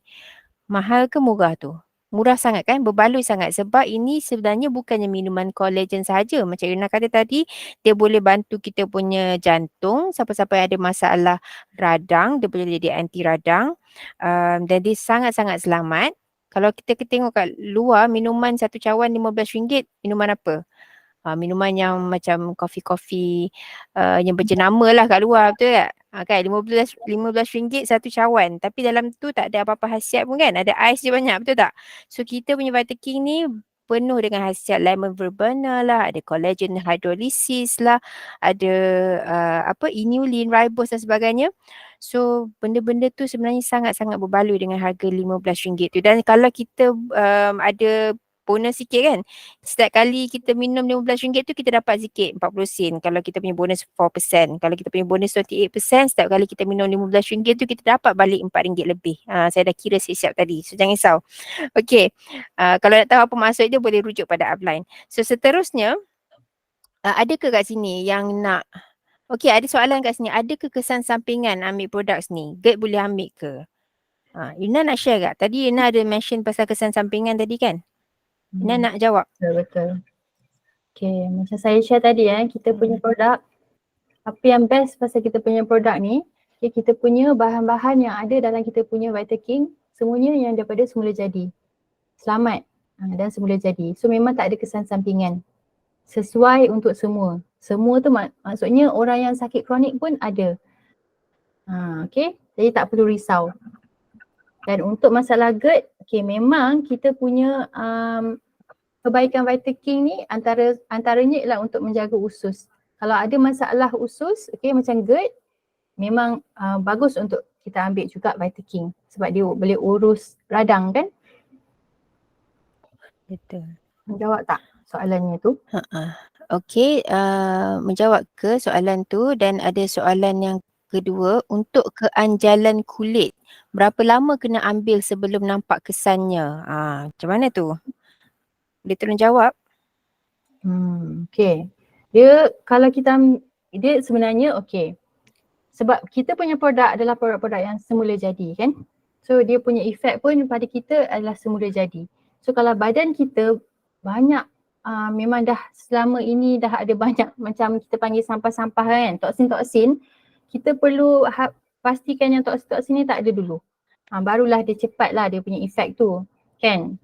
Mahal ke murah tu? Murah sangat kan? Berbaloi sangat sebab ini sebenarnya bukannya minuman collagen sahaja. Macam Irna kata tadi, dia boleh bantu kita punya jantung. Siapa-siapa yang ada masalah radang, dia boleh jadi anti radang. Dan dia sangat-sangat selamat. Kalau kita tengok kat luar, minuman satu cawan RM15, minuman apa? Minuman yang macam kopi-kopi yang berjenama lah kat luar, betul tak? Kan RM15 satu cawan, tapi dalam tu tak ada apa-apa khasiat pun kan, ada ais je banyak, betul tak? So kita punya Vitaking ni penuh dengan khasiat lemon verbena lah, ada collagen hydrolysis lah, ada inulin, ribose dan sebagainya. So benda-benda tu sebenarnya sangat-sangat berbaloi dengan harga RM15 tu. Dan kalau kita ada bonus sikit kan, setiap kali kita minum RM15 tu kita dapat sikit 40 sen. Kalau kita punya bonus 4%. Kalau kita punya bonus 28%, setiap kali kita minum RM15 tu kita dapat balik RM4 lebih. Saya dah kira siap-siap tadi. So jangan risau. Okey. Kalau nak tahu apa maksud dia boleh rujuk pada upline. So seterusnya, ada ke kat sini yang nak, okey, ada soalan kat sini. Ada ke kesan sampingan ambil produk ni? GERD boleh ambil ke? Ina nak share tak? Tadi Ina ada mention pasal kesan sampingan tadi kan? Ina nak jawab. Betul. Okay, macam saya share tadi kita punya produk, apa yang best pasal kita punya produk ni, kita punya bahan-bahan yang ada dalam kita punya Vitaking, semuanya yang daripada semula jadi. Selamat dan semula jadi. So memang tak ada kesan sampingan. Sesuai untuk semua. Semua tu maksudnya orang yang sakit kronik pun ada. Okay, jadi tak perlu risau. Dan untuk masalah GERD, memang kita punya kebaikan Vitaking ni antaranya ialah untuk menjaga usus. Kalau ada masalah usus, macam GERD, memang bagus untuk kita ambil juga Vitaking sebab dia boleh urus radang kan? Betul. Menjawab tak soalannya tu? Okey, menjawab ke soalan tu. Dan ada soalan yang kedua, untuk keanjalan kulit, berapa lama kena ambil sebelum nampak kesannya? Macam mana tu? Boleh tolong jawab? Okay. Dia kalau dia sebenarnya sebab kita punya produk adalah produk-produk yang semula jadi kan. So dia punya efek pun pada kita adalah semula jadi. So kalau badan kita banyak memang dah selama ini dah ada banyak macam kita panggil sampah-sampah kan, toksin-toksin, kita perlu pastikan yang toksin-toksin ni tak ada dulu. Barulah dia cepatlah dia punya efek tu kan.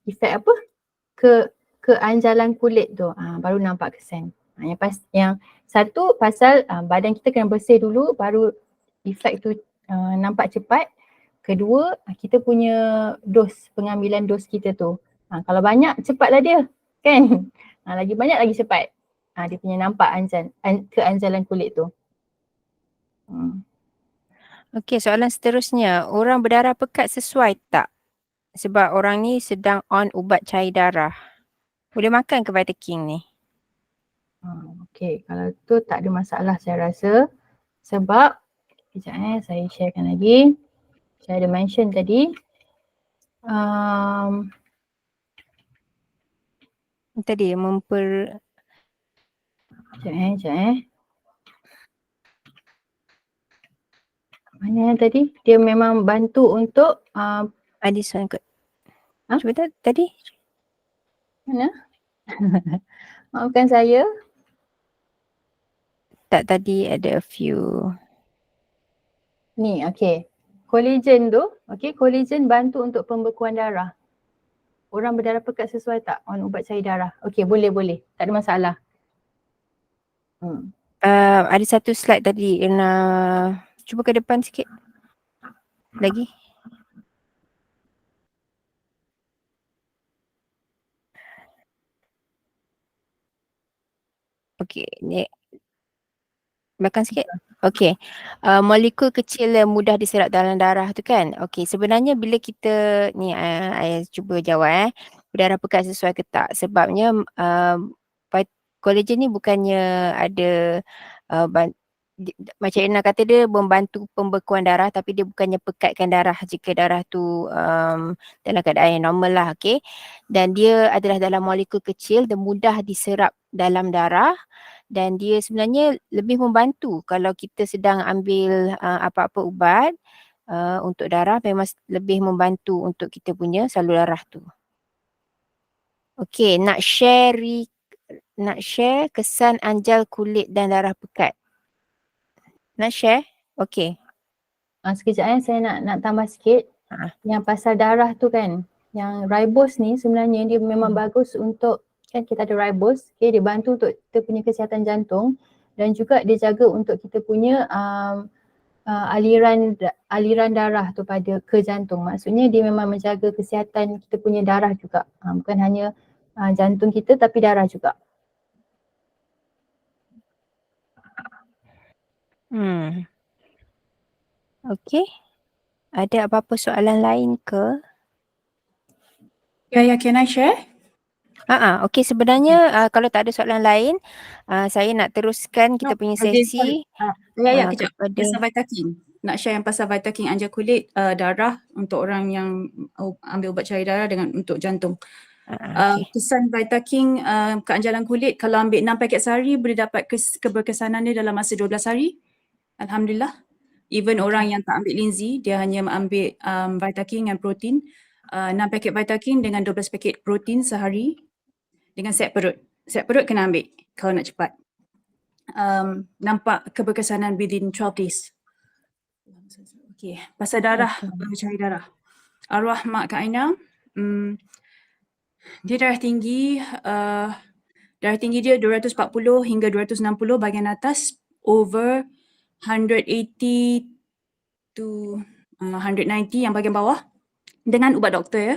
Efek apa? Keanjalan kulit tu baru nampak kesan. Yang satu pasal badan kita kena bersih dulu baru efek tu nampak cepat. Kedua, kita punya pengambilan dos kita tu. Kalau banyak cepatlah dia kan. Lagi banyak lagi cepat. Dia punya nampak keanjalan kulit tu. Okey, soalan seterusnya, orang berdarah pekat sesuai tak? Sebab orang ni sedang on ubat cair darah. Boleh makan ke Vitaking ni? Okey, kalau tu tak ada masalah saya rasa. Sebab, kejap saya sharekan lagi. Saya ada mention tadi. Tadi Sekejap. Mana yang tadi? Dia memang bantu untuk this one kot. Cuba tadi. Mana? Maafkan saya. Tak, tadi ada a few. Ni, collagen tu, collagen bantu untuk pembekuan darah. Orang berdarah pekat sesuai tak on ubat cair darah? Boleh. Tak ada masalah. Ada satu slide tadi, Irna. Cuba ke depan sikit. Lagi. Okey, ni belakang sikit. Okey. Molekul kecil yang mudah diserap dalam darah tu kan. Okey, sebenarnya bila kita ni I cuba jawab berdarah pekat sesuai ke tak. Sebabnya kolagen ni bukannya ada macam Ina kata dia membantu pembekuan darah tapi dia bukannya pekatkan darah jika darah tu dalam keadaan yang normal lah. Okey. Dan dia adalah dalam molekul kecil dan mudah diserap dalam darah dan dia sebenarnya lebih membantu kalau kita sedang ambil apa-apa ubat untuk darah memang lebih membantu untuk kita punya salur darah tu. Okey, nak share kesan anjal kulit dan darah pekat. Nak share? Okey. Sekejap saya nak tambah sikit. Yang pasal darah tu kan, yang ribose ni sebenarnya dia memang bagus untuk, kan kita ada ribose, okay, dia bantu untuk kita punya kesihatan jantung dan juga dia jaga untuk kita punya aliran darah tu ke jantung. Maksudnya dia memang menjaga kesihatan kita punya darah juga. Bukan hanya jantung kita tapi darah juga. Okey. Ada apa-apa soalan lain ke? Ya, can I share? Okey, sebenarnya kalau tak ada soalan lain, saya nak teruskan kita punya sesi Kejap. kepada Pasal Vitakin. Nak share yang pasal Vitakin anjal kulit, darah untuk orang yang ambil ubat cair darah dengan untuk jantung. Okay. Kesan Vitakin keanjalan kulit, kalau ambil 6 paket sehari boleh dapat keberkesanan dia dalam masa 12 hari. Alhamdulillah. Even orang yang tak ambil linzi, dia hanya ambil Vitakin dengan protein. 6 paket Vitakin dengan 12 paket protein sehari dengan set perut. Set perut kena ambil kalau nak cepat. Nampak keberkesanan within 12 days. Okay, pasal darah, cari darah. Arwah mak Kak Aina, dia darah tinggi dia 240 hingga 260 bahagian atas, over 180 to 190 yang bahagian bawah dengan ubat doktor ya.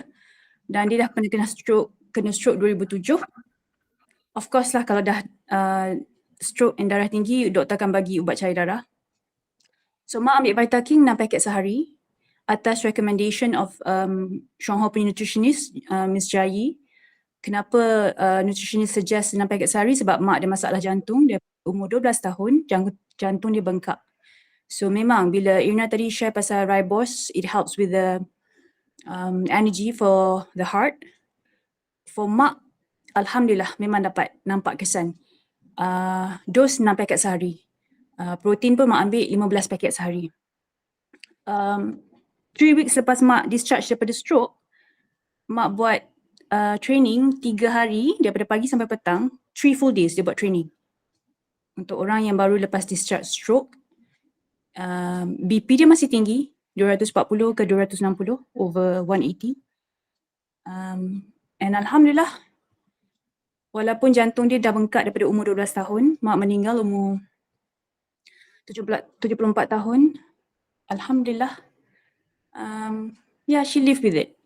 Dan dia dah pernah kena stroke 2007. Of course lah kalau dah stroke dan darah tinggi, doktor akan bagi ubat cair darah. So mak ambil Vitakin 6 paket sehari atas recommendation of Chuang Ho punya nutritionist, Miss Jayi. Kenapa nutritionist suggest 6 paket sehari? Sebab mak ada masalah jantung, dia umur 12 tahun, jantung dia bengkak. So memang bila Irna tadi share pasal ribose, it helps with the energy for the heart. For mak, Alhamdulillah memang dapat nampak kesan. Dos 6 paket sehari. Protein pun mak ambil 15 paket sehari. 3 weeks lepas mak discharge daripada stroke, mak buat training 3 hari daripada pagi sampai petang, 3 full days dia buat training. Untuk orang yang baru lepas discharge stroke, BP dia masih tinggi, 240 ke 260 over 180. And Alhamdulillah, walaupun jantung dia dah bengkak daripada umur 12 tahun, mak meninggal umur 74 tahun. Alhamdulillah, she live with it.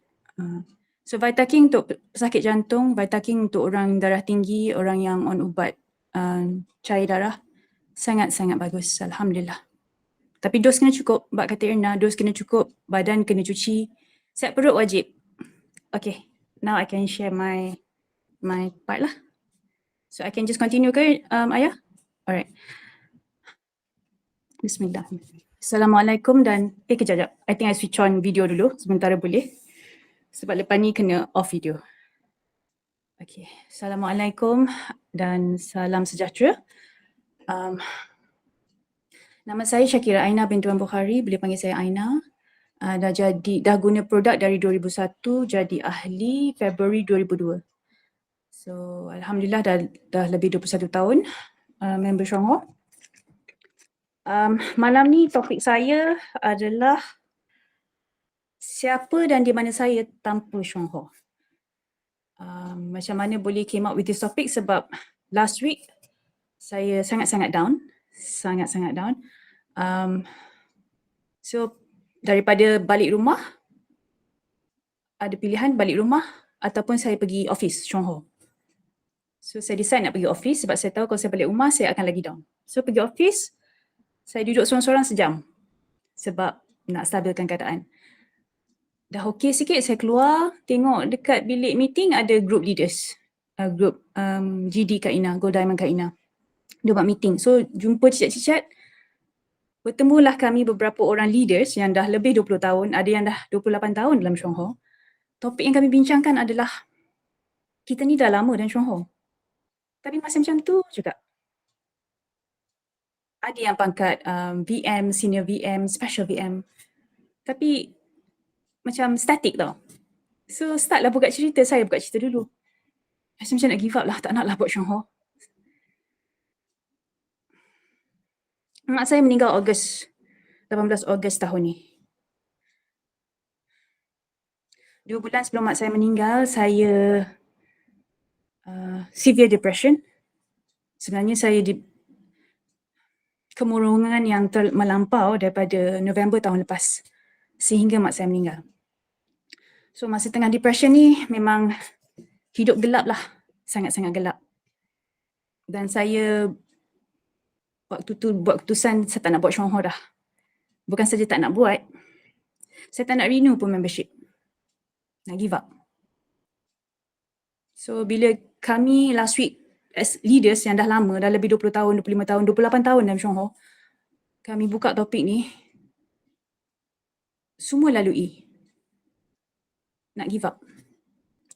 So Vitakin untuk pesakit jantung, Vitakin untuk orang darah tinggi, orang yang on ubat cair darah, sangat-sangat bagus. Alhamdulillah. Tapi dos kena cukup, Mbak kata Irna, dos kena cukup, badan kena cuci, set perut wajib. Okay, now I can share my part lah. So I can just continue ke Ayah? Alright. Bismillah. Assalamualaikum dan kejap. I think I switch on video dulu sementara boleh. Sebab lepas ni kena off video. Okay. Assalamualaikum dan salam sejahtera. Nama saya Syakira Aina binti Wan Bukhari, boleh panggil saya Aina. Dah guna produk dari 2001, jadi ahli Februari 2002. So Alhamdulillah dah lebih 21 tahun member Chuang Ho. Malam ni topik saya adalah siapa dan di mana saya tanpa Chuang Ho. Macam mana boleh came up with this topic sebab last week saya sangat-sangat down. Sangat-sangat down. So daripada balik rumah, ada pilihan balik rumah ataupun saya pergi office Chuang Ho. So saya decide nak pergi office sebab saya tahu kalau saya balik rumah saya akan lagi down. So pergi office, saya duduk seorang-seorang sejam sebab nak stabilkan keadaan. Dah okey sikit saya keluar, tengok dekat bilik meeting ada group leaders. Group GD Kak Ina, Gold Diamond Kak Ina. Dia buat meeting. So jumpa cicat-cicat, bertemulah kami beberapa orang leaders yang dah lebih 20 tahun, ada yang dah 28 tahun dalam Chuang Ho. Topik yang kami bincangkan adalah kita ni dah lama dalam Chuang Ho. Tapi masih macam tu juga. Ada yang pangkat VM, senior VM, special VM. Tapi macam statik tau. So startlah buka cerita, saya buka cerita dulu. Rasa macam nak give up lah, tak nak lah buat Chuang Ho. Mak saya meninggal 18 Ogos tahun ni. 2 bulan sebelum mak saya meninggal, saya severe depression. Sebenarnya saya di kemurungan yang melampau daripada November tahun lepas sehingga mak saya meninggal. So masa tengah depression ni memang hidup gelap lah, sangat-sangat gelap. Dan saya waktu tu buat keputusan saya tak nak buat Chuang Ho dah. Bukan saja tak nak buat, saya tak nak renew pun membership. Nak give up. So bila kami last week as leaders yang dah lama, dah lebih 20 tahun, 25 tahun, 28 tahun dalam Chuang Ho, kami buka topik ni, semua lalui nak give up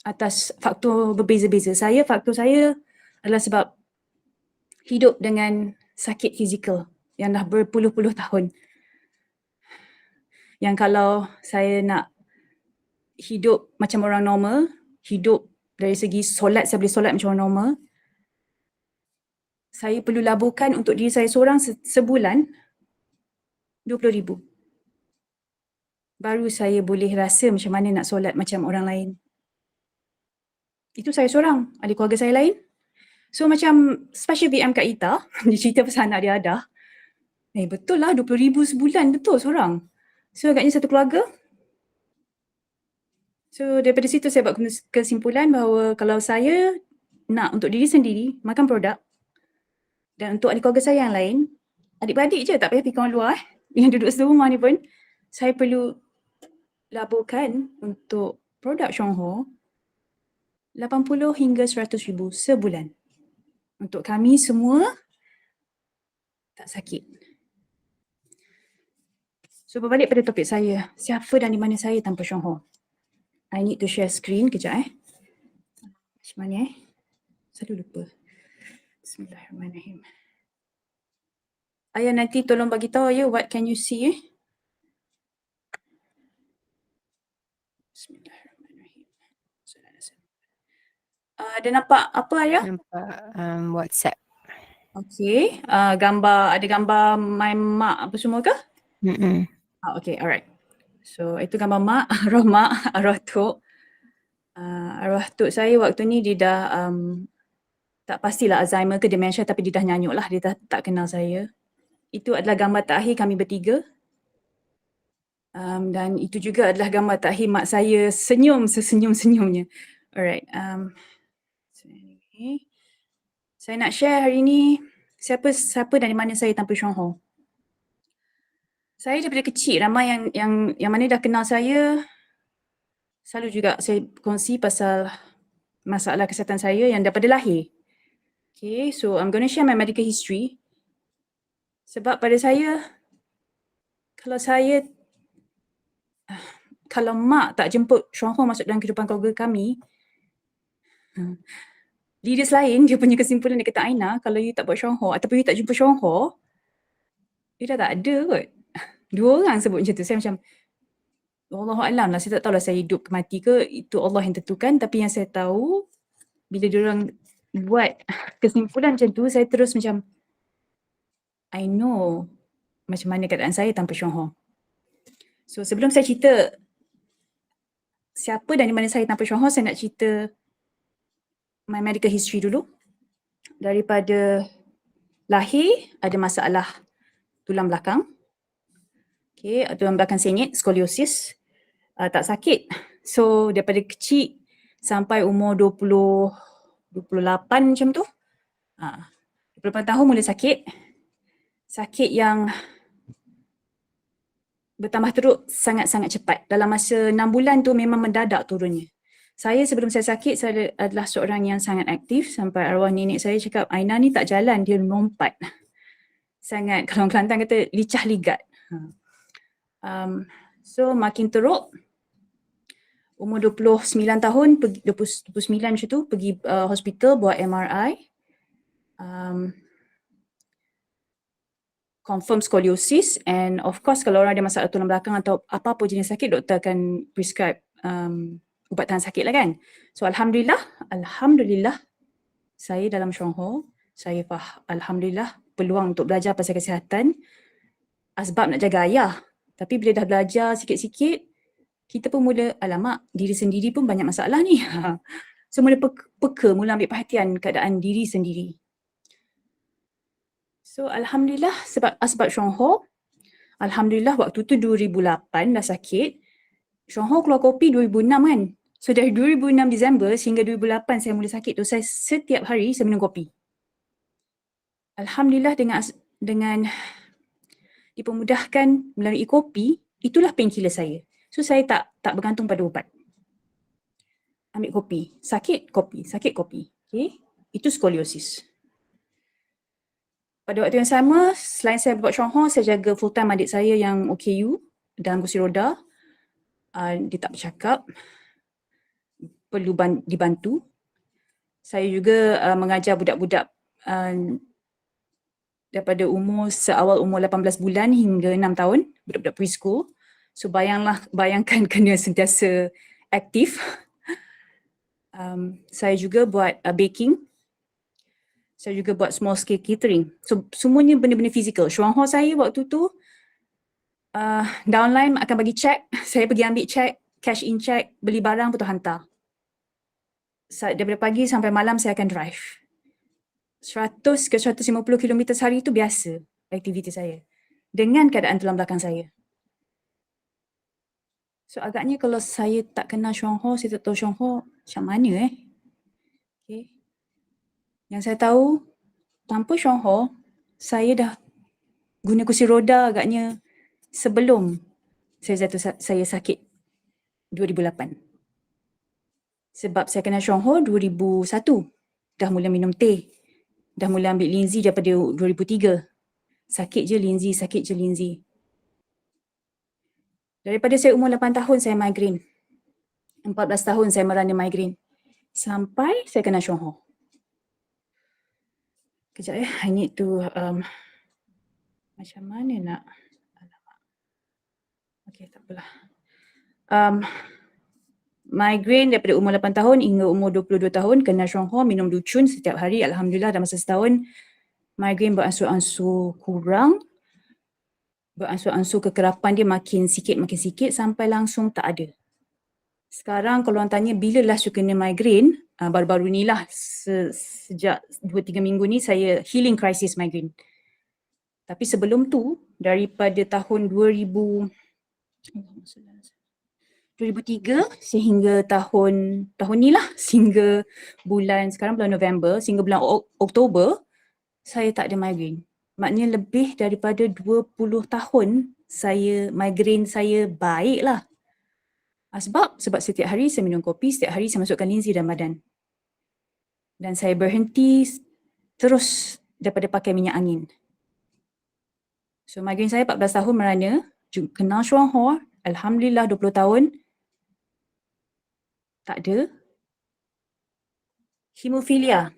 atas faktor berbeza-beza. Faktor saya adalah sebab hidup dengan sakit fizikal yang dah berpuluh-puluh tahun. Yang kalau saya nak hidup macam orang normal, hidup dari segi solat, saya boleh solat macam orang normal, saya perlu laburkan untuk diri saya seorang sebulan 20,000. Baru saya boleh rasa macam mana nak solat macam orang lain. Itu saya seorang, ada keluarga saya lain. So macam special VM Kak Ita, dia cerita pasal anak dia ada. Betul lah 20,000 sebulan, betul seorang. So agaknya satu keluarga. So daripada situ saya buat kesimpulan bahawa kalau saya nak untuk diri sendiri, makan produk, dan untuk adik keluarga saya yang lain, adik-beradik je, tak payah pergi kawan luar yang duduk serumah ni pun, saya perlu laburkan untuk produk Chuang Ho 80 hingga 100,000 sebulan. Untuk kami semua tak sakit. So berbalik pada topik saya, siapa dan di mana saya tanpa Chuang Ho? I need to share screen kejap Macam mana Selalu lupa. Bismillahirrahmanirrahim. Ayah nanti tolong bagi tahu what can you see Bismillahirrahmanirrahim. Ada nampak apa ayah? Nampak WhatsApp. Okay, ada gambar my mak apa semua ke? Okay, alright. So itu gambar mak, arwah tok. Arwah tok saya waktu ni dia dah tak pastilah Alzheimer ke dementia, tapi dia dah nyanyuk lah, dia dah tak kenal saya. Itu adalah gambar terakhir kami bertiga. Dan itu juga adalah gambar terakhir mak saya senyum sesenyum-senyumnya. Alright. Saya nak share hari ni siapa dan di mana saya tanpa Chuang Ho. Saya daripada kecil, ramai yang mana dah kenal saya, selalu juga saya kongsi pasal masalah kesihatan saya yang daripada lahir. Okay, so I'm going to share my medical history. Sebab pada saya, kalau mak tak jemput Chuang Ho masuk dalam kehidupan keluarga kami, leaders lain dia punya kesimpulan dia kata, Aina, kalau you tak buat Chuang Ho ataupun you tak jumpa Chuang Ho, you dah tak ada kot. 2 orang sebut macam tu. Saya macam, Wallahualam lah, saya tak tahu lah saya hidup ke mati ke, itu Allah yang tentukan. Tapi yang saya tahu, bila diorang buat kesimpulan macam tu, saya terus macam, I know macam mana keadaan saya tanpa Chuang Ho. So sebelum saya cerita siapa dan di mana saya tanpa Chuang Ho, saya nak cerita my medical history dulu. Daripada lahir, ada masalah tulang belakang. Okay, tulang belakang sengit, skoliosis. Tak sakit. So daripada kecil sampai umur 20 28 macam tu. 28 tahun mula sakit. Sakit yang bertambah teruk sangat-sangat cepat. Dalam masa 6 bulan tu memang mendadak turunnya. Saya sebelum saya sakit, saya adalah seorang yang sangat aktif sampai arwah nenek saya cakap, Aina ni tak jalan, dia melompat. Sangat, kalau orang Kelantan kata, licah ligat. So makin teruk, umur 29 tahun, 29 macam tu, pergi hospital buat MRI. Confirm scoliosis, and of course kalau orang ada masalah tulang belakang atau apa-apa jenis sakit, doktor akan prescribe ubat tahan sakit lah kan. So Alhamdulillah, saya dalam Syongho, saya Alhamdulillah peluang untuk belajar pasal kesihatan, asbab nak jaga ayah. Tapi bila dah belajar sikit-sikit, kita pun mula, alamak, diri sendiri pun banyak masalah ni. So mula peka, mula ambil perhatian keadaan diri sendiri. So Alhamdulillah sebab asbab Syongho, Alhamdulillah waktu tu 2008 dah sakit. Syongho keluar kopi 2006 kan. So dari 2006 Disember sehingga 2008 saya mula sakit tu, saya setiap hari saya minum kopi. Alhamdulillah dengan dipermudahkan melalui kopi, itulah painkiller saya. So saya tak bergantung pada ubat. Ambil kopi, sakit kopi. Okay? Itu scoliosis. Pada waktu yang sama, selain saya buat Syongho, saya jaga full time adik saya yang OKU dalam kursi roda. Dia tak bercakap, perlu dibantu. Saya juga mengajar budak-budak daripada seawal umur 18 bulan hingga 6 tahun, budak-budak preschool. So bayangkan kena sentiasa aktif. Saya juga buat baking. Saya juga buat small scale catering. So semuanya benda-benda fizikal. Syongho saya waktu tu, downline akan bagi cek, saya pergi ambil cek, cash in cek, beli barang, betul hantar. Daripada pagi sampai malam saya akan drive. 100 ke 150 km sehari itu biasa aktiviti saya. Dengan keadaan tulang belakang saya. So agaknya kalau saya tak kenal Syongho, saya tak tahu Syongho macam mana Okay. Yang saya tahu, tanpa Syongho, saya dah guna kursi roda agaknya sebelum saya sakit 2008. Sebab saya kenal Syongho 2001. Dah mula minum teh. Dah mula ambil Linzy daripada 2003. Sakit je Linzy. Daripada saya umur 8 tahun saya migraine. 14 tahun saya merana migraine. Sampai saya kenal Syongho. Kejap I need to macam mana nak okay, tak apalah. Migraine daripada umur 8 tahun hingga umur 22 tahun, kenal Syongho, minum ducun setiap hari. Alhamdulillah dalam masa setahun, migraine beransur-ansur kurang. Beransur-ansur kekerapan dia makin sikit sampai langsung tak ada. Sekarang kalau orang tanya bila last you kena migraine, baru-baru ni lah, sejak 2-3 minggu ni saya healing crisis migraine. Tapi sebelum tu, daripada tahun 2003 sehingga tahun ni lah, sehingga sekarang bulan November, sehingga bulan Oktober, saya tak ada migraine. Maknanya lebih daripada 20 tahun migraine saya baik lah. Sebab setiap hari saya minum kopi, setiap hari saya masukkan Linzy dalam badan. Dan saya berhenti terus daripada pakai minyak angin. So migraine saya 14 tahun merana, kenal Syongho, Alhamdulillah 20 tahun, tak ada. Hemofilia,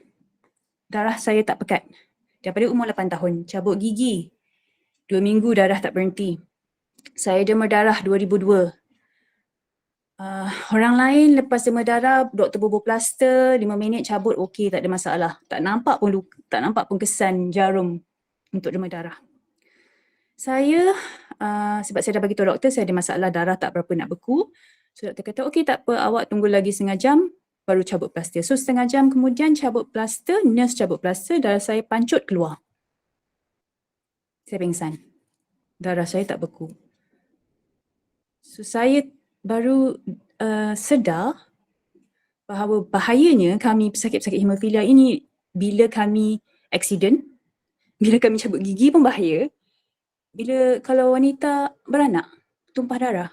darah saya tak pekat. Daripada umur 8 tahun, cabut gigi, 2 minggu darah tak berhenti. Saya demam darah 2002. Orang lain lepas demam darah, doktor bubuh plaster, 5 minit cabut, okey, tak ada masalah. Tak nampak pun kesan jarum untuk demam darah. Saya, sebab saya dah bagi tahu doktor, saya ada masalah darah tak berapa nak beku. So doktor kata, okey tak apa, awak tunggu lagi setengah jam, baru cabut plaster. So setengah jam kemudian cabut plaster, nurse cabut plaster, darah saya pancut keluar. Saya pingsan. Darah saya tak beku. So saya baru sedar bahawa bahayanya kami pesakit-pesakit hemofilia ini bila kami accident, bila kami cabut gigi pun bahaya. Bila kalau wanita beranak, tumpah darah.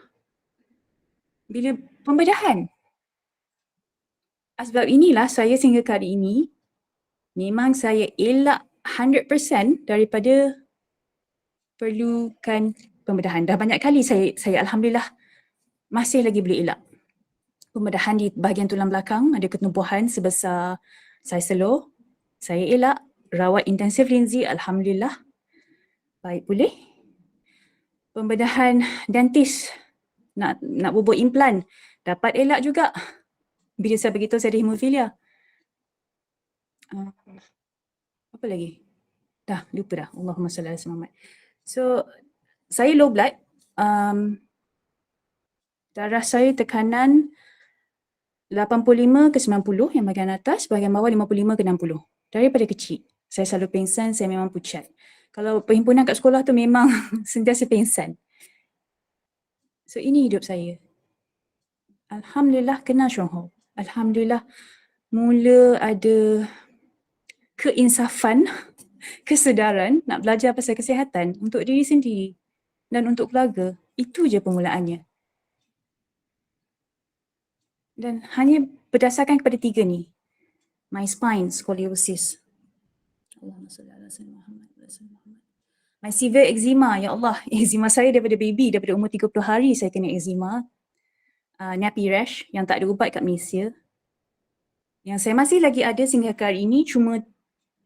Bila pembedahan. Sebab inilah saya sehingga kali ini memang saya elak 100% daripada perlukan pembedahan. Dah banyak kali saya alhamdulillah masih lagi boleh elak. Pembedahan di bahagian tulang belakang, ada ketumbuhan sebesar saiz telur. Saya elak, rawat intensif Lindsay, alhamdulillah baik pulih. Pembedahan dentis, nak bubuh implan, dapat elak juga. Bila saya beritahu saya ada hemofilia. Apa lagi? Dah, lupa dah. Allahumma salli ala Muhammad. So, saya low blood. Darah saya tekanan 85 ke 90 yang bahagian atas, bahagian bawah 55 ke 60. Daripada kecil. Saya selalu pengsan, saya memang pucat. Kalau perhimpunan kat sekolah tu memang sentiasa pengsan. So ini hidup saya. Alhamdulillah kenal Chuang Ho. Alhamdulillah mula ada keinsafan, kesedaran nak belajar pasal kesihatan untuk diri sendiri dan untuk keluarga. Itu je permulaannya. Dan hanya berdasarkan kepada 3 ni. My spine, scoliosis. Allahumma salli ala sayyidina Muhammad. My severe eczema, ya Allah. Eczema saya daripada baby, daripada umur 30 hari saya kena eczema. Nappy rash yang tak ada ubat kat Malaysia. Yang saya masih lagi ada sehingga hari ini, cuma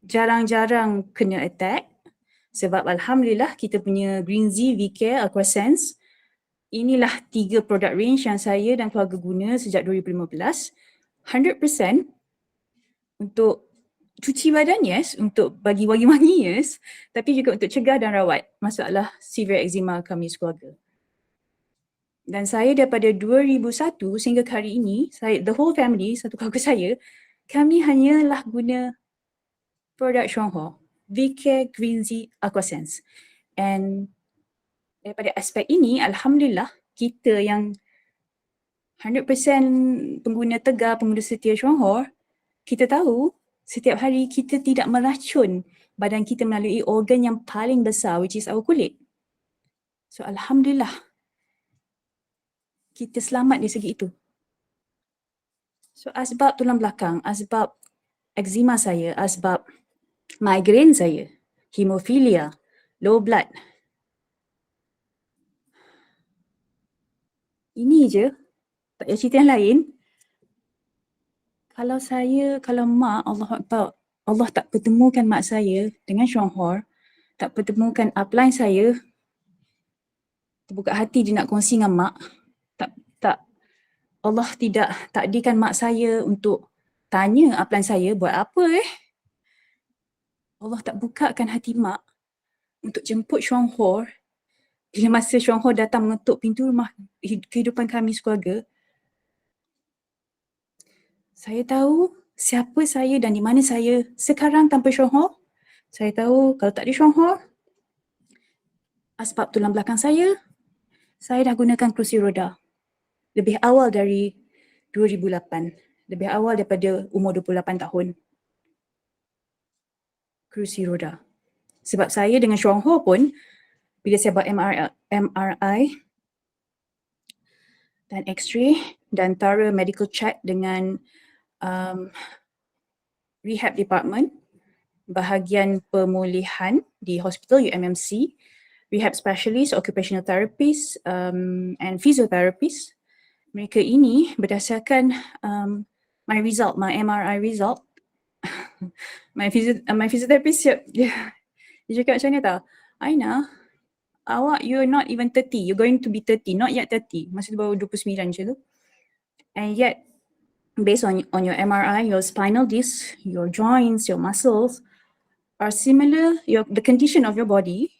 jarang-jarang kena attack. Sebab alhamdulillah kita punya Green-Z, V-Care, Aquasense. Inilah 3 product range yang saya dan keluarga guna sejak 2015. 100% untuk cuci badan, yes, untuk bagi wangi-wangi, yes, tapi juga untuk cegah dan rawat masalah severe eczema kami sekeluarga. Dan saya daripada 2001 sehingga ke hari ini, the whole family, satu keluarga saya, kami hanyalah guna produk Chuang Ho, V-Care, Green-Z, Aquasense. And daripada aspek ini, alhamdulillah, kita yang 100% pengguna tegar, pengguna setia Chuang Ho, kita tahu setiap hari kita tidak meracun badan kita melalui organ yang paling besar, which is our kulit. So alhamdulillah, kita selamat dari segi itu. So asbab tulang belakang, asbab eczema saya, asbab migraine saya, hemofilia, low blood. Ini je, tak ada cerita yang lain. Kalau mak, Allah tak pertemukan mak saya dengan Chuang Ho, tak pertemukan upline saya, terbuka hati dia nak kongsi dengan mak, Allah tidak takdirkan mak saya untuk tanya upline saya buat apa Allah tak bukakan hati mak untuk jemput Chuang Ho. Bila masa Chuang Ho datang mengetuk pintu rumah kehidupan kami sekeluarga, saya tahu siapa saya dan di mana saya sekarang tanpa Chuang Ho. Saya tahu kalau tak ada Chuang Ho, asbab tulang belakang saya dah gunakan kerusi roda. Lebih awal dari 2008. Lebih awal daripada umur 28 tahun. Kerusi roda. Sebab saya dengan Chuang Ho pun, bila saya buat MRI dan X-ray dan thorough medical check dengan rehab department, bahagian pemulihan di hospital UMMC, rehab specialist, occupational therapist and physiotherapist. Mereka ini berdasarkan my MRI result, my physiotherapist dia cakap macam ni tau, Aina, you're not even 30, you're going to be 30, not yet 30, masa tu baru 29 je tu. And yet, based on your MRI, your spinal disc, your joints, your muscles are similar, the condition of your body,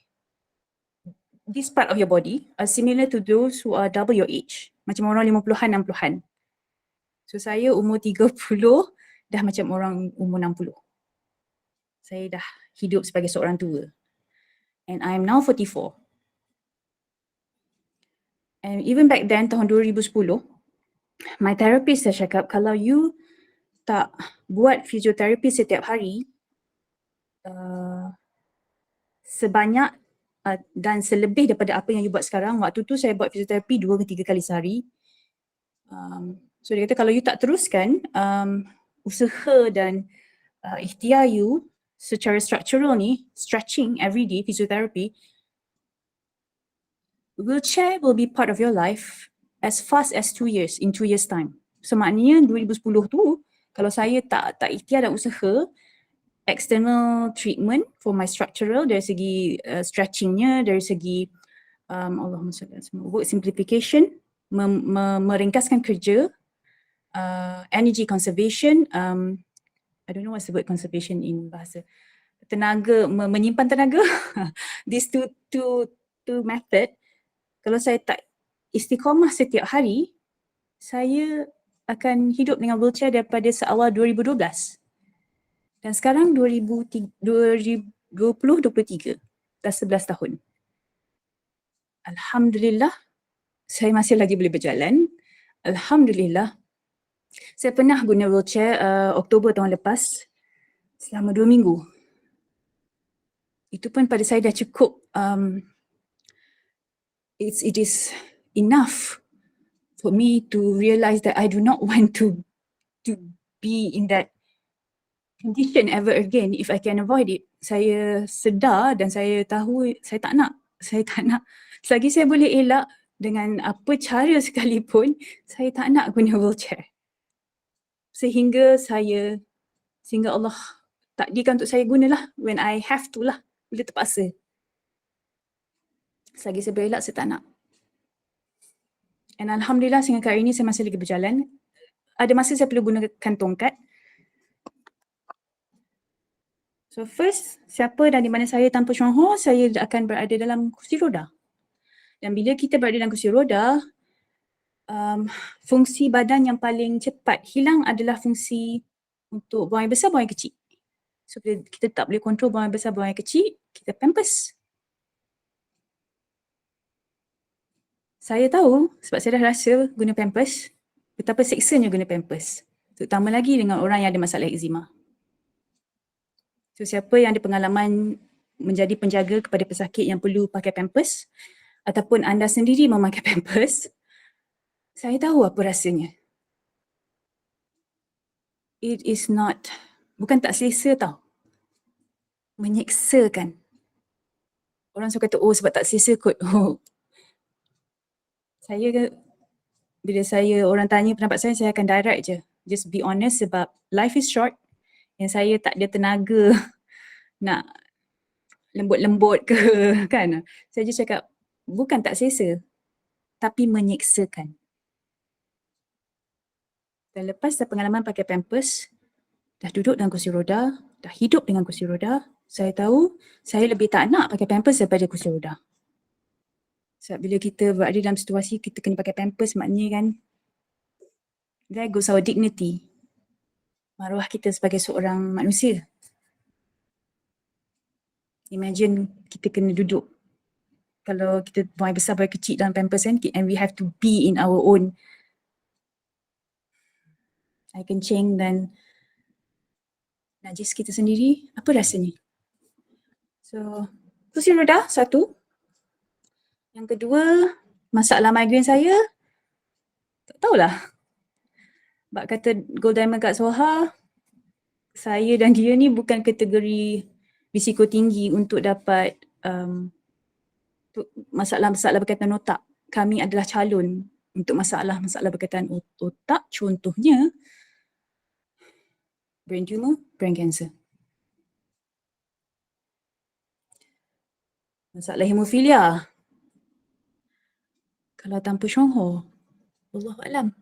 this part of your body are similar to those who are double your age. Macam orang 50-an, 60-an. So saya umur 30 dah macam orang umur 60. Saya dah hidup sebagai seorang tua. And I'm now 44. And even back then, tahun 2010, my therapist dah cakap kalau you tak buat fisioterapi setiap hari sebanyak dan selebih daripada apa yang you buat sekarang. Waktu tu saya buat fisioterapi 2 ke 3 kali sehari. So dia kata kalau you tak teruskan usaha dan ikhtiar you secara structural ni, stretching every day, physiotherapy, wheelchair will be part of your life as fast as 2 years, in 2 years time. So maknanya 2010 tu kalau saya tak ikhtiar dan usaha external treatment for my structural dari segi stretchingnya, dari segi Allahumma salli ala Muhammad, work simplification, meringkaskan kerja, energy conservation, I don't know what's the word conservation in bahasa tenaga, menyimpan tenaga. These two method, kalau saya tak istiqamah setiap hari, saya akan hidup dengan wheelchair daripada seawal 2012. Dan sekarang 2023, dah 11 tahun. Alhamdulillah, saya masih lagi boleh berjalan. Alhamdulillah, saya pernah guna wheelchair Oktober tahun lepas selama 2 minggu. Itu pun pada saya dah cukup, it is enough for me to realise that I do not want to be in that condition ever again if I can avoid it. Saya sedar dan saya tahu saya tak nak. Selagi saya boleh elak dengan apa cara sekalipun, saya tak nak guna wheelchair. Sehingga Allah takdirkan untuk saya gunalah when I have to lah, bila terpaksa. Selagi saya boleh elak, saya tak nak. And Alhamdulillah sehingga hari ini saya masih lagi berjalan. Ada masa saya perlu gunakan tongkat. So first, siapa dan di mana saya tanpa Chuang Ho, saya akan berada dalam kursi roda. Dan bila kita berada dalam kursi roda, fungsi badan yang paling cepat hilang adalah fungsi untuk buang air besar, buang air kecil. So kita tak boleh kontrol buang air besar, buang air kecil, kita pampers. Saya tahu sebab saya dah rasa guna pampers, betapa seksanya guna pampers. Terutama lagi dengan orang yang ada masalah eczema. So siapa yang ada pengalaman menjadi penjaga kepada pesakit yang perlu pakai pampers ataupun anda sendiri memakai pampers, saya tahu apa rasanya. It is not, bukan tak selesa tau, menyeksakan. Orang suka kata, oh sebab tak selesa kot. Oh. Bila orang tanya pendapat saya akan direct je. Just be honest sebab life is short. Yang saya tak ada tenaga nak lembut-lembut ke kan. Saya just cakap, bukan tak selesa, tapi menyeksakan. Dan lepas pengalaman pakai pampers, dah duduk dalam kursi roda, dah hidup dengan kursi roda, saya tahu saya lebih tak nak pakai pampers daripada kursi roda. Sebab bila kita berada dalam situasi kita kena pakai pampers, maknanya kan, there goes our dignity. Maruah kita sebagai seorang manusia. Imagine kita kena duduk. Kalau kita buang air besar, buang air kecil dalam pampers kan, and we have to be in our own air kencing dan najis kita sendiri, apa rasanya? So, kursi roda, satu. Yang kedua, masalah migraine saya, tak tahulah. Bak kata Gold Diamond kat Soha, saya dan dia ni bukan kategori risiko tinggi untuk dapat masalah-masalah berkaitan otak. Kami adalah calon untuk masalah-masalah berkaitan otak, contohnya brain tumor, brain cancer. Masalah hemofilia. Kalau tanpa Chuang Ho, Wallahualam.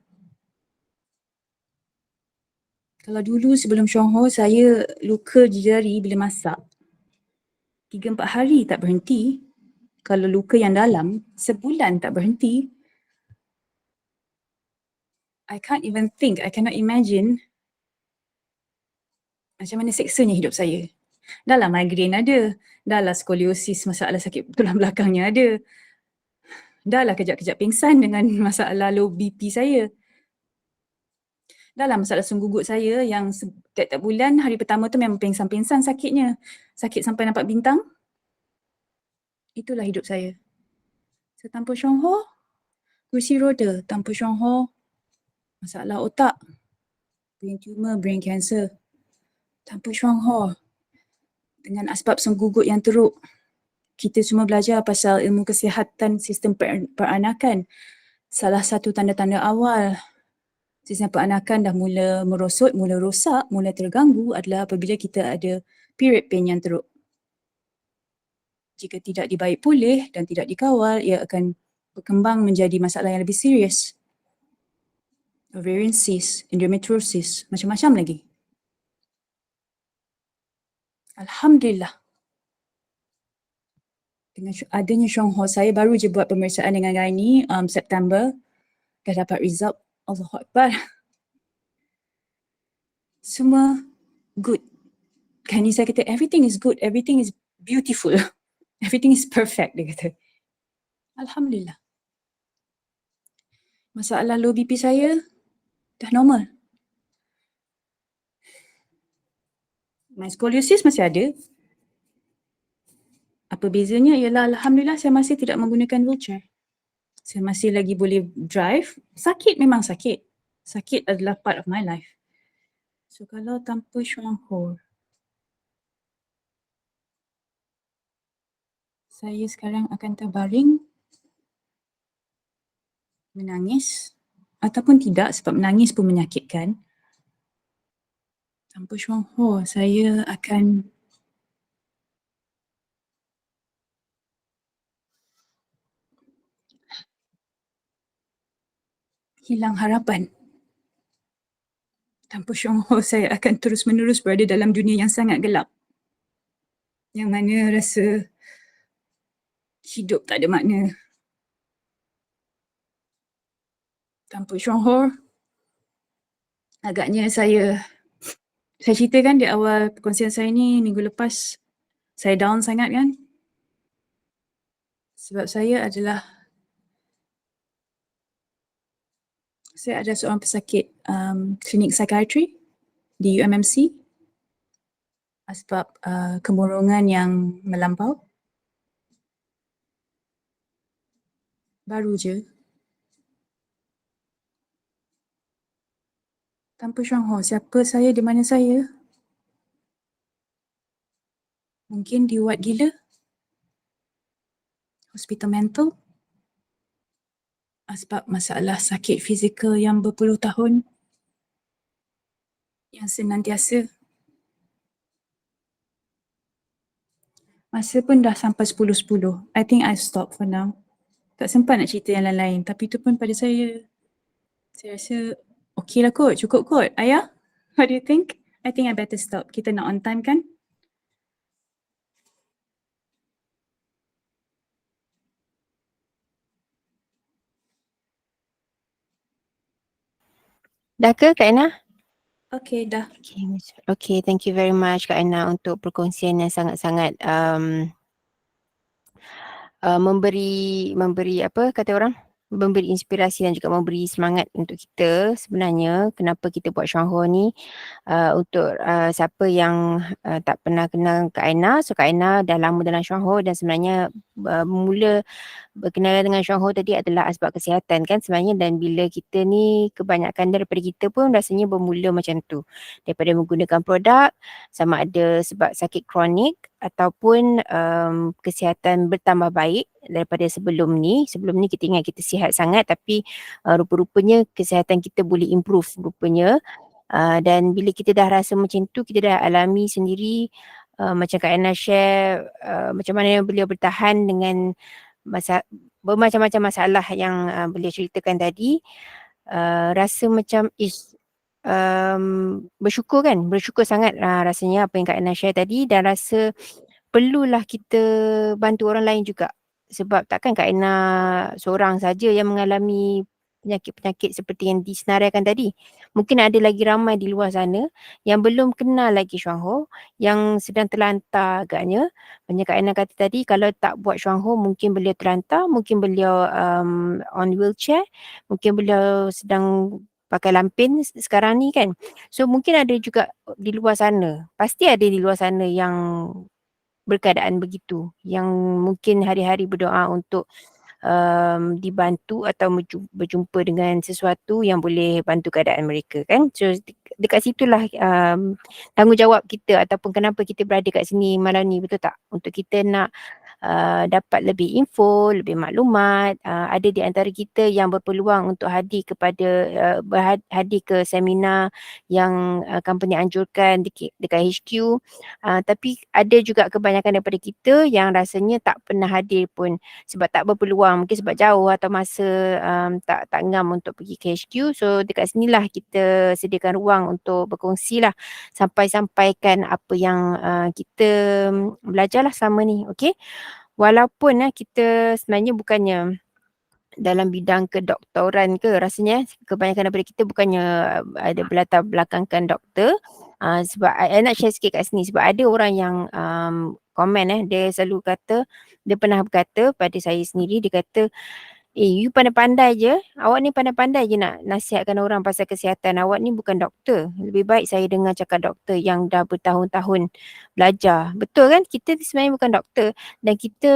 Kalau dulu sebelum Chuang Ho, saya luka di jari bila masak. 3-4 hari tak berhenti. Kalau luka yang dalam, sebulan tak berhenti. I can't even think, I cannot imagine macam mana seksanya hidup saya. Dah lah migraine ada, dah lah skoliosis, masalah sakit tulang belakangnya ada. Dah lah kejap-kejap pingsan dengan masalah low BP saya. Dah lah masalah senggugut saya yang tiap-tiap bulan hari pertama tu memang pingsan-pingsan sakitnya. Sakit sampai nampak bintang. Itulah hidup saya. Saya tanpa Syong Ho, kursi roda tanpa Syong Ho, masalah otak, brain tumor, brain cancer. Tanpa Syong Ho, dengan asbab senggugut yang teruk. Kita semua belajar pasal ilmu kesihatan sistem peranakan. Salah satu tanda-tanda awal sistem peranakan dah mula merosot, mula rosak, mula terganggu adalah apabila kita ada period pain yang teruk. Jika tidak dibaik pulih dan tidak dikawal, ia akan berkembang menjadi masalah yang lebih serius. Ovarian cyst, endometriosis, macam-macam lagi. Alhamdulillah. Dengan adanya Syong Ho, saya baru je buat pemeriksaan dengan gynae September. Dah dapat result. Allahu Akbar. Semua good. Gynae saya kata, everything is good, everything is beautiful. Everything is perfect, dia kata. Alhamdulillah. Masalah low BP saya dah normal. My scoliosis masih ada. Apa bezanya ialah Alhamdulillah saya masih tidak menggunakan wheelchair. Saya masih lagi boleh drive. Sakit memang sakit. Sakit adalah part of my life. So kalau tanpa Syong Ho, saya sekarang akan terbaring, menangis ataupun tidak sebab menangis pun menyakitkan. Tanpa Syong Ho, saya akan hilang harapan. Tanpa Syong Ho, saya akan terus-menerus berada dalam dunia yang sangat gelap. Yang mana rasa hidup tak ada makna. Tanpa Syong Ho, agaknya saya ceritakan di awal perkongsian saya ni minggu lepas, saya down sangat kan. Sebab saya adalah seorang pesakit klinik psikiatri di UMMC sebab kemurungan yang melampau. Baru je. Tanpa Syong Ho, siapa saya, di mana saya? Mungkin di ward gila, hospital mental, sebab masalah sakit fizikal yang berpuluh tahun yang senantiasa. Masa pun dah sampai 10:10. I think I stop for now. Tak sempat nak cerita yang lain-lain. Tapi itu pun pada saya rasa okey lah kot, cukup kot. Ayah, what do you think? I think I better stop. Kita nak on time kan? Dah ke Kak Aina? Okay, dah. Okay, thank you very much Kak Aina untuk perkongsian yang sangat-sangat memberi apa kata orang? Memberi inspirasi dan juga memberi semangat untuk kita sebenarnya kenapa kita buat Syong Ho ni untuk siapa yang tak pernah kenal Kak Aina. So Kak Aina dah lama dalam Syong Ho dan sebenarnya mula berkenalan dengan Syong Ho tadi adalah asbab kesihatan kan sebenarnya, dan bila kita ni kebanyakan daripada kita pun rasanya bermula macam tu daripada menggunakan produk sama ada sebab sakit kronik ataupun kesihatan bertambah baik daripada sebelum ni. Sebelum ni kita ingat kita sihat sangat tapi rupa-rupanya kesihatan kita boleh improve rupanya. Dan bila kita dah rasa macam tu, kita dah alami sendiri macam Kak Aina share macam mana beliau bertahan dengan bermacam-macam masalah yang beliau ceritakan tadi. Rasa macam bersyukur kan, bersyukur sangat rasanya apa yang Kak Aina share tadi, dan rasa perlulah kita bantu orang lain juga. Sebab takkan Kak Aina seorang saja yang mengalami penyakit-penyakit seperti yang disenaraikan tadi. Mungkin ada lagi ramai di luar sana yang belum kenal lagi Syong Ho, yang sedang terlantar agaknya. Banyak Kak Aina kata tadi, kalau tak buat Syong Ho mungkin beliau terlantar, mungkin beliau on wheelchair, mungkin beliau sedang pakai lampin sekarang ni kan. So mungkin ada juga di luar sana. Pasti ada di luar sana yang berkeadaan begitu. Yang mungkin hari-hari berdoa untuk dibantu atau berjumpa dengan sesuatu yang boleh bantu keadaan mereka kan. So dekat situlah tanggungjawab kita ataupun kenapa kita berada kat sini malam ni, betul tak? Untuk kita nak dapat lebih info, lebih maklumat. Ada di antara kita yang berpeluang untuk hadir kepada hadir ke seminar yang company anjurkan dekat HQ. Tapi ada juga kebanyakan daripada kita yang rasanya tak pernah hadir pun sebab tak berpeluang, mungkin sebab jauh atau masa tak ngam untuk pergi ke HQ. So dekat sinilah kita sediakan ruang untuk berkongsi lah, sampaikan apa yang kita belajarlah sama ni. Okay, walaupun kita sebenarnya bukannya dalam bidang kedoktoran ke, rasanya kebanyakan daripada kita bukannya ada berlatar belakangkan doktor. Sebab I nak share sikit kat sini sebab ada orang yang komen dia selalu kata, dia pernah berkata pada saya sendiri, dia kata, you pandai-pandai je, awak ni pandai-pandai je nak nasihatkan orang pasal kesihatan, awak ni bukan doktor. Lebih baik saya dengar cakap doktor yang dah bertahun-tahun belajar. Betul kan, kita sebenarnya bukan doktor dan kita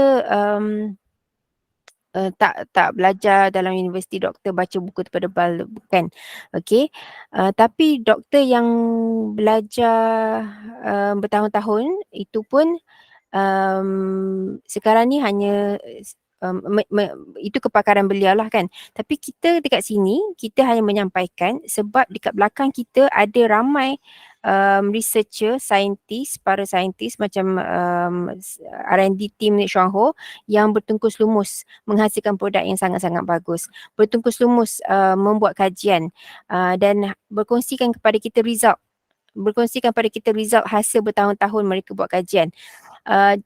tak belajar dalam universiti doktor baca buku tebal-tebal, bukan. Okey. Tapi doktor yang belajar bertahun-tahun itu pun sekarang ni hanya itu kepakaran beliau lah kan. Tapi kita dekat sini, kita hanya menyampaikan sebab dekat belakang kita ada ramai researcher, para saintis macam R&D team Nik Chuang Ho yang bertungkus lumus menghasilkan produk yang sangat-sangat bagus. Bertungkus lumus membuat kajian dan berkongsikan kepada kita result hasil bertahun-tahun mereka buat kajian.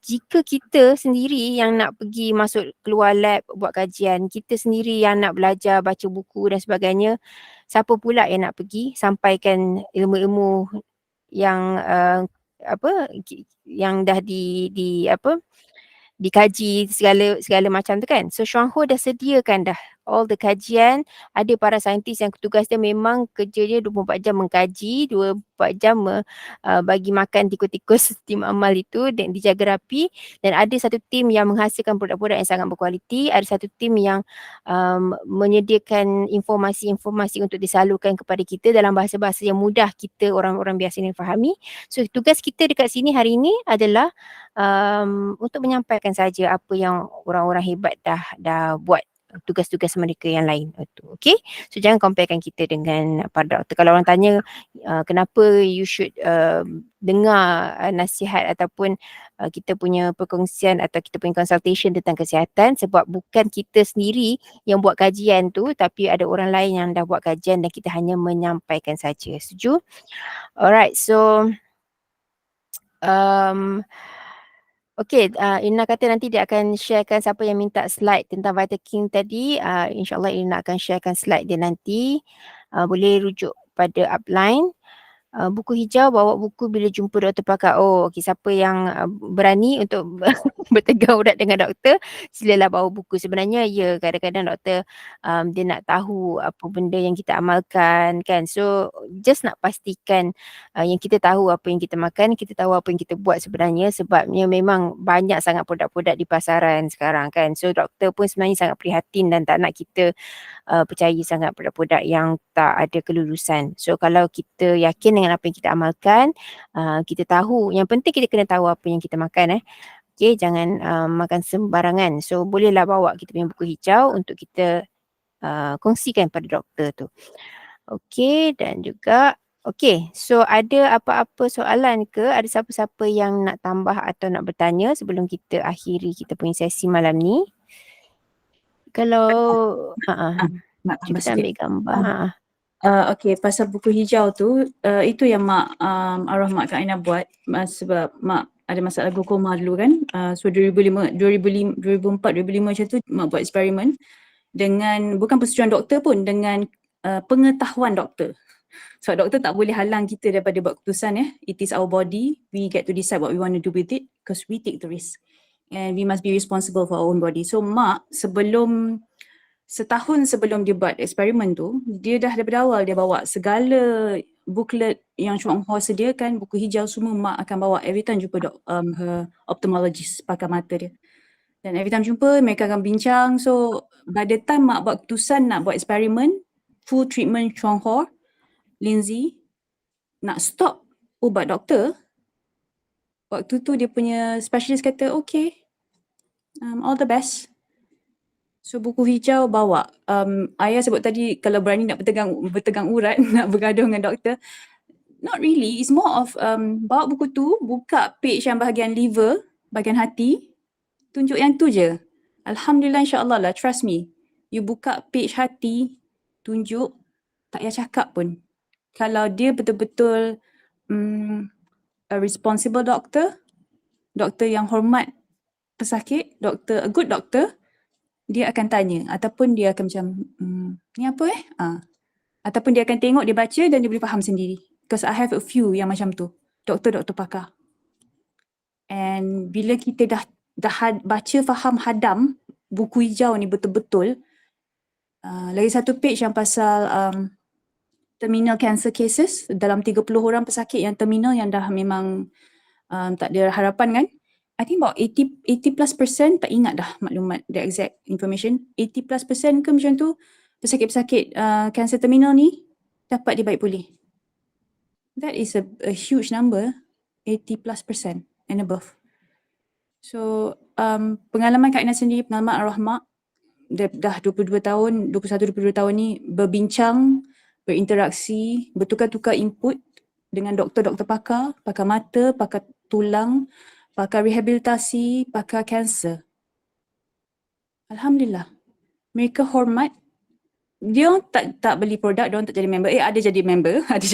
Jika kita sendiri yang nak pergi masuk keluar lab buat kajian, kita sendiri yang nak belajar baca buku dan sebagainya, siapa pula yang nak pergi sampaikan ilmu-ilmu yang yang dah dikaji segala macam tu kan. So Chuang Ho dah sediakan dah all the kajian. Ada para saintis yang tugas dia memang kerja dia 24 jam mengkaji, 24 jam bagi makan tikus-tikus tim amal itu dan dijaga rapi, dan ada satu tim yang menghasilkan produk-produk yang sangat berkualiti, ada satu tim yang menyediakan informasi-informasi untuk disalurkan kepada kita dalam bahasa-bahasa yang mudah kita orang-orang biasa ni fahami. So tugas kita dekat sini hari ini adalah untuk menyampaikan saja apa yang orang-orang hebat dah buat, tugas-tugas mereka yang lain itu. Okay, so jangan comparekan kita dengan para doktor. Kalau orang tanya kenapa you should dengar nasihat ataupun kita punya perkongsian atau kita punya consultation tentang kesihatan, sebab bukan kita sendiri yang buat kajian tu, tapi ada orang lain yang dah buat kajian dan kita hanya menyampaikan saja. Setuju? Alright, so okay, Ina kata nanti dia akan sharekan siapa yang minta slide tentang Vitaking tadi. InsyaAllah Ina akan sharekan slide dia nanti. Boleh rujuk pada upline. Buku hijau, bawa buku bila jumpa doktor pakar. Oh, okay, siapa yang berani untuk bertegang urat dengan doktor, silalah bawa buku. Sebenarnya ya, kadang-kadang doktor dia nak tahu apa benda yang kita amalkan kan. So just nak pastikan yang kita tahu apa yang kita makan, kita tahu apa yang kita buat sebenarnya, sebabnya memang banyak sangat produk-produk di pasaran sekarang kan. So doktor pun sebenarnya sangat prihatin dan tak nak kita percaya sangat produk-produk yang tak ada kelulusan. So kalau kita yakin dengan apa yang kita amalkan, kita tahu, yang penting kita kena tahu apa yang kita makan Okay, jangan makan sembarangan. So bolehlah bawa kita punya buku hijau untuk kita kongsikan pada doktor tu. Okay, dan juga okay, so ada apa-apa soalan ke? Ada siapa-siapa yang nak tambah atau nak bertanya sebelum kita akhiri kita punya sesi malam ni? Kalau nak tambah kita ambil gambar. Okay, pasal buku hijau tu, itu yang mak arwah mak Kak Aina buat sebab mak ada masalah glaukoma dulu kan. So 2004, 2005 macam tu mak buat eksperimen dengan bukan persetujuan doktor pun, dengan pengetahuan doktor. Sebab doktor tak boleh halang kita daripada buat keputusan It is our body, we get to decide what we want to do with it because we take the risk and we must be responsible for our own body. So mak sebelum setahun sebelum dia buat eksperimen tu, dia dah daripada awal dia bawa segala booklet yang Chuang Hua sediakan, buku hijau semua mak akan bawa every time jumpa her ophthalmologist, pakar mata dia. Dan every time jumpa, mereka akan bincang. So, by the time mak buat keputusan nak buat eksperimen, full treatment Chuang Hua, Lindsay, nak stop ubat doktor, waktu tu dia punya specialist kata, okay, all the best. So buku hijau bawa. Ayah sebut tadi kalau berani nak bertegang urat, nak bergaduh dengan doktor. Not really. It's more of bawa buku tu, buka page yang bahagian liver, bahagian hati, tunjuk yang tu je. Alhamdulillah, insyaAllah lah, trust me. You buka page hati, tunjuk, tak payah cakap pun. Kalau dia betul-betul a responsible doctor, doktor yang hormat pesakit, a good doctor, dia akan tanya ataupun dia akan macam ni apa ataupun dia akan tengok, dia baca dan dia boleh faham sendiri. Because I have a few yang macam tu, doktor-doktor pakar. And bila kita dah baca faham hadam buku hijau ni betul-betul, lagi satu page yang pasal terminal cancer cases, dalam 30 orang pesakit yang terminal yang dah memang tak ada harapan kan. I think about 80+% tak ingat dah maklumat, the exact information. 80+% ke macam tu, pesakit-pesakit kanser terminal ni dapat dia baik pulih. That is a huge number, 80+% and above. So pengalaman Kak Ina sendiri, pengalaman arwah mak, dah 21-22 tahun ni berbincang, berinteraksi, bertukar-tukar input dengan doktor-doktor pakar, pakar mata, pakar tulang, pakar rehabilitasi, pakar kanser. Alhamdulillah. Mereka hormat. Dia tak beli produk, dia tak jadi member. Ada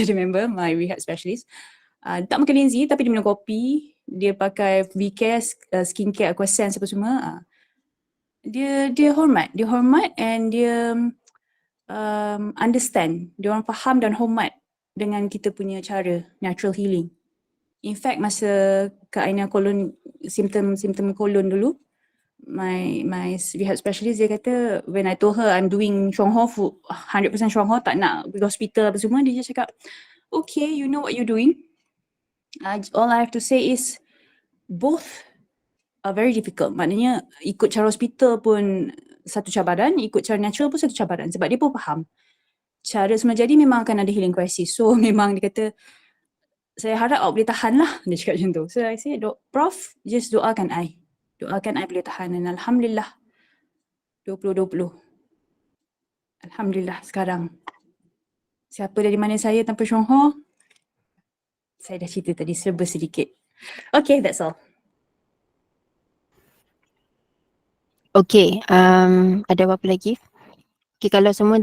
jadi member, my rehab specialist. Tak makan Lindsay tapi dia minum kopi. Dia pakai V-Care, skincare, Aquasense apa semua. Dia hormat and dia understand. Dia orang faham dan hormat dengan kita punya cara natural healing. In fact, masa Kak Aina simptom kolon dulu, my rehab specialist dia kata, when I told her I'm doing Chuang Hua 100% Chuang Hua, tak nak pergi hospital apa semua, dia just cakap, okay, you know what you're doing. All I have to say is both are very difficult. Maknanya ikut cara hospital pun satu cabaran, ikut cara natural pun satu cabaran. Sebab dia pun faham cara semula jadi memang akan ada healing crisis. So memang dia kata, saya harap awak boleh tahan lah. Dia cakap macam tu. So I say, Prof, just doakan I. Doakan I boleh tahan. Dan Alhamdulillah, 2020. Alhamdulillah sekarang. Siapa dari mana saya tanpa Chuang Hua? Saya dah cerita tadi serba sedikit. Okay, that's all. Okay, ada apa lagi? Okay, kalau semua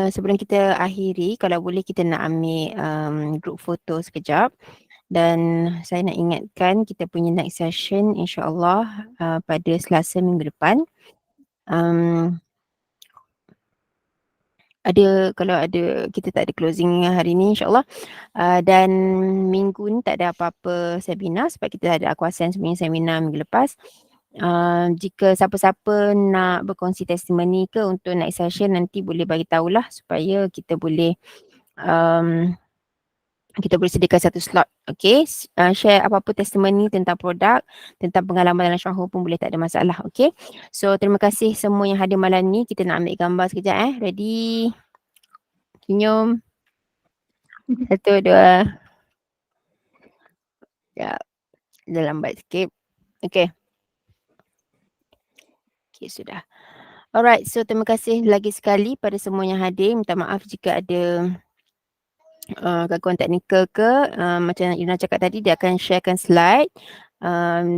sebelum kita akhiri, kalau boleh kita nak ambil group foto sekejap. Dan saya nak ingatkan kita punya next session insyaAllah pada Selasa minggu depan. Kalau ada, kita tak ada closing hari ni insyaAllah. Dan minggu ni tak ada apa-apa seminar sebab kita ada Aquasense punya seminar minggu lepas. Jika siapa-siapa nak berkongsi testimoni ke untuk next session, nanti boleh bagi tahulah supaya kita boleh sediakan satu slot. Okay, share apa-apa testimoni tentang produk, tentang pengalaman dalam Chuang Hua pun boleh, tak ada masalah. Okay, so terima kasih semua yang hadir malam ni. Kita nak ambil gambar sekejap. Ready? Senyum. 1, 2. Ya, dah lambat sikit. Okay. Okay, sudah. Alright, so terima kasih lagi sekali pada semua yang hadir. Minta maaf jika ada gangguan teknikal ke. Macam Ina cakap tadi, dia akan sharekan slide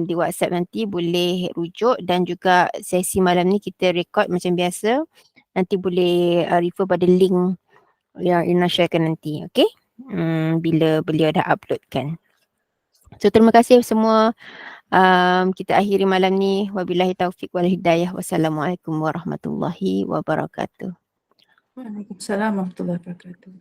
di WhatsApp nanti, boleh rujuk. Dan juga sesi malam ni kita record macam biasa. Nanti boleh refer pada link yang Ina sharekan nanti. Okay, bila beliau dah uploadkan. So terima kasih semua. Kita akhiri malam ni. Wabillahi taufiq wal hidayah. Wassalamualaikum warahmatullahi wabarakatuh. Waalaikumsalam warahmatullahi wabarakatuh.